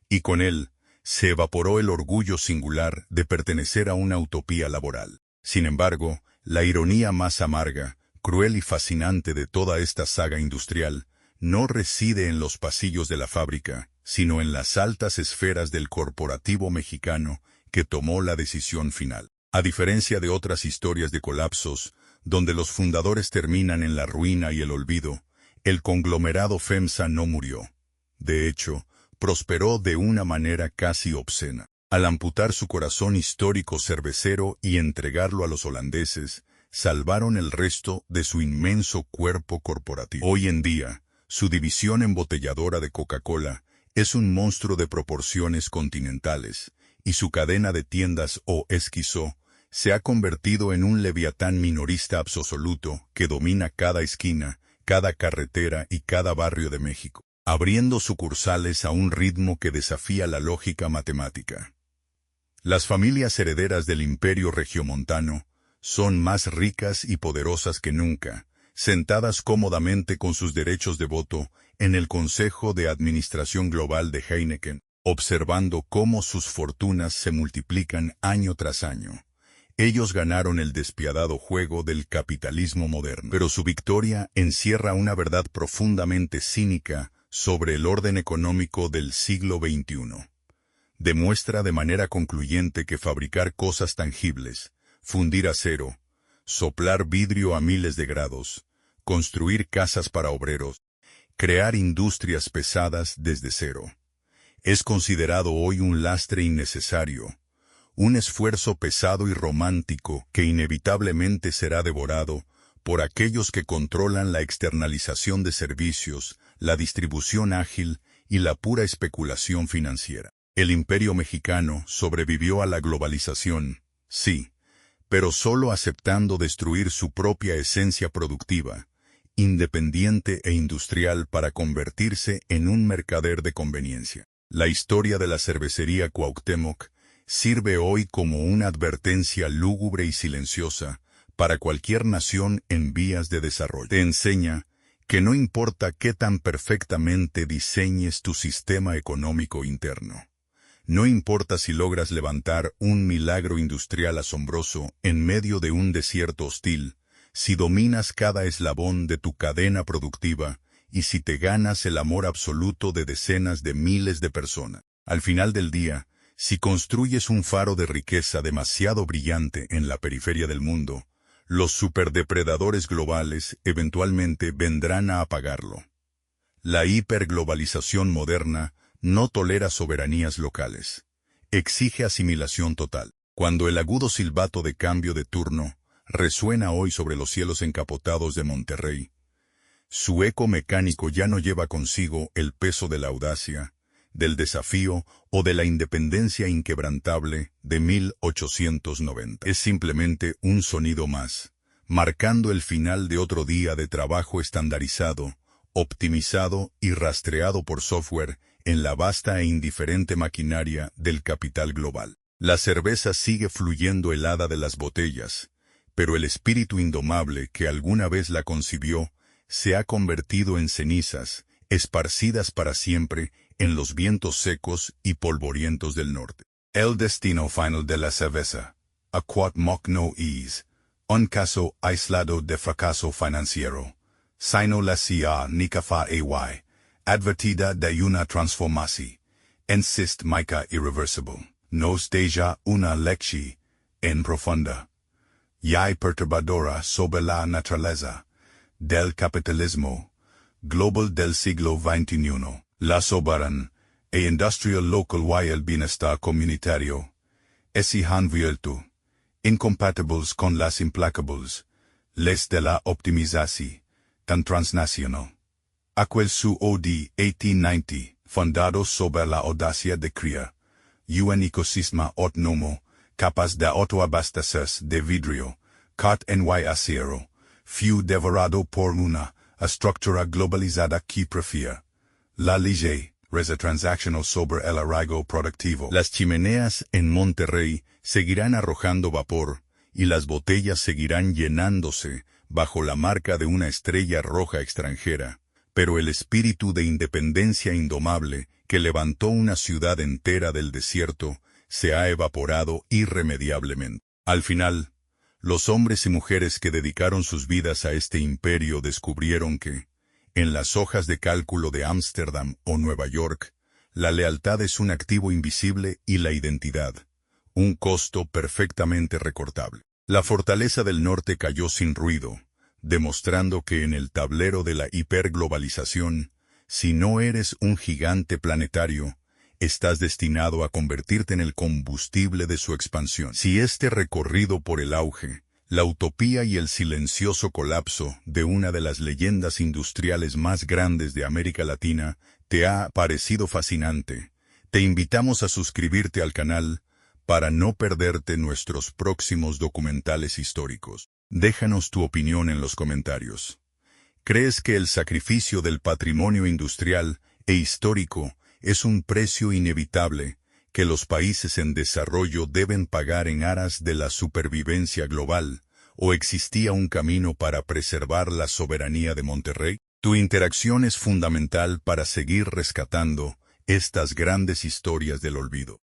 y con él se evaporó el orgullo singular de pertenecer a una utopía laboral. Sin embargo, la ironía más amarga, cruel y fascinante de toda esta saga industrial no reside en los pasillos de la fábrica, sino en las altas esferas del corporativo mexicano que tomó la decisión final. A diferencia de otras historias de colapsos, donde los fundadores terminan en la ruina y el olvido, el conglomerado FEMSA no murió. De hecho, prosperó de una manera casi obscena. Al amputar su corazón histórico cervecero y entregarlo a los holandeses, salvaron el resto de su inmenso cuerpo corporativo. Hoy en día, su división embotelladora de Coca-Cola es un monstruo de proporciones continentales, y su cadena de tiendas o esquizó se ha convertido en un leviatán minorista absoluto que domina cada esquina, cada carretera y cada barrio de México, abriendo sucursales a un ritmo que desafía la lógica matemática. Las familias herederas del imperio regiomontano son más ricas y poderosas que nunca, sentadas cómodamente con sus derechos de voto en el Consejo de Administración Global de Heineken, observando cómo sus fortunas se multiplican año tras año. Ellos ganaron el despiadado juego del capitalismo moderno, pero su victoria encierra una verdad profundamente cínica sobre el orden económico del siglo XXI. Demuestra de manera concluyente que fabricar cosas tangibles, fundir acero, soplar vidrio a miles de grados, construir casas para obreros, crear industrias pesadas desde cero, es considerado hoy un lastre innecesario, un esfuerzo pesado y romántico que inevitablemente será devorado por aquellos que controlan la externalización de servicios, la distribución ágil y la pura especulación financiera. El imperio mexicano sobrevivió a la globalización, sí, pero solo aceptando destruir su propia esencia productiva, independiente e industrial para convertirse en un mercader de conveniencia. La historia de la cervecería Cuauhtémoc sirve hoy como una advertencia lúgubre y silenciosa para cualquier nación en vías de desarrollo. Te enseña que no importa qué tan perfectamente diseñes tu sistema económico interno, no importa si logras levantar un milagro industrial asombroso en medio de un desierto hostil, si dominas cada eslabón de tu cadena productiva y si te ganas el amor absoluto de decenas de miles de personas. Al final del día, si construyes un faro de riqueza demasiado brillante en la periferia del mundo, los superdepredadores globales eventualmente vendrán a apagarlo. La hiperglobalización moderna no tolera soberanías locales. Exige asimilación total. Cuando el agudo silbato de cambio de turno resuena hoy sobre los cielos encapotados de Monterrey, su eco mecánico ya no lleva consigo el peso de la audacia, del desafío o de la independencia inquebrantable de 1890. Es simplemente un sonido más, marcando el final de otro día de trabajo estandarizado, optimizado y rastreado por software en la vasta e indiferente maquinaria del capital global. La cerveza sigue fluyendo helada de las botellas, pero el espíritu indomable que alguna vez la concibió se ha convertido en cenizas, esparcidas para siempre en los vientos secos y polvorientos del norte. El destino final de la cerveza, a quod moc no es, un caso aislado de fracaso financiero, sino la cia nicafa ay, advertida de una transformación, en sistémica irreversible, nos deja una lección en profunda y perturbadora sobre la naturaleza del capitalismo global del siglo XXI, la soberana e industrial local y el bienestar comunitario, se han vuelto incompatibles con las implacables leyes de la optimización tan transnacional. Aquel su OD 1890, fundado sobre la audacia de crear un ecosistema autónomo capaz de autoabastecerse de vidrio, cartón y acero, fue devorado por una estructura globalizada que prefiere la ley transaccional sobre el arraigo productivo. Las chimeneas en Monterrey seguirán arrojando vapor y las botellas seguirán llenándose bajo la marca de una estrella roja extranjera, pero el espíritu de independencia indomable que levantó una ciudad entera del desierto se ha evaporado irremediablemente. Al final, los hombres y mujeres que dedicaron sus vidas a este imperio descubrieron que, en las hojas de cálculo de Ámsterdam o Nueva York, la lealtad es un activo invisible y la identidad, un costo perfectamente recortable. La fortaleza del norte cayó sin ruido, demostrando que en el tablero de la hiperglobalización, si no eres un gigante planetario, estás destinado a convertirte en el combustible de su expansión. Si este recorrido por el auge, la utopía y el silencioso colapso de una de las leyendas industriales más grandes de América Latina te ha parecido fascinante, te invitamos a suscribirte al canal para no perderte nuestros próximos documentales históricos. Déjanos tu opinión en los comentarios. ¿Crees que el sacrificio del patrimonio industrial e histórico es un precio inevitable que los países en desarrollo deben pagar en aras de la supervivencia global, o existía un camino para preservar la soberanía de Monterrey? Tu interacción es fundamental para seguir rescatando estas grandes historias del olvido.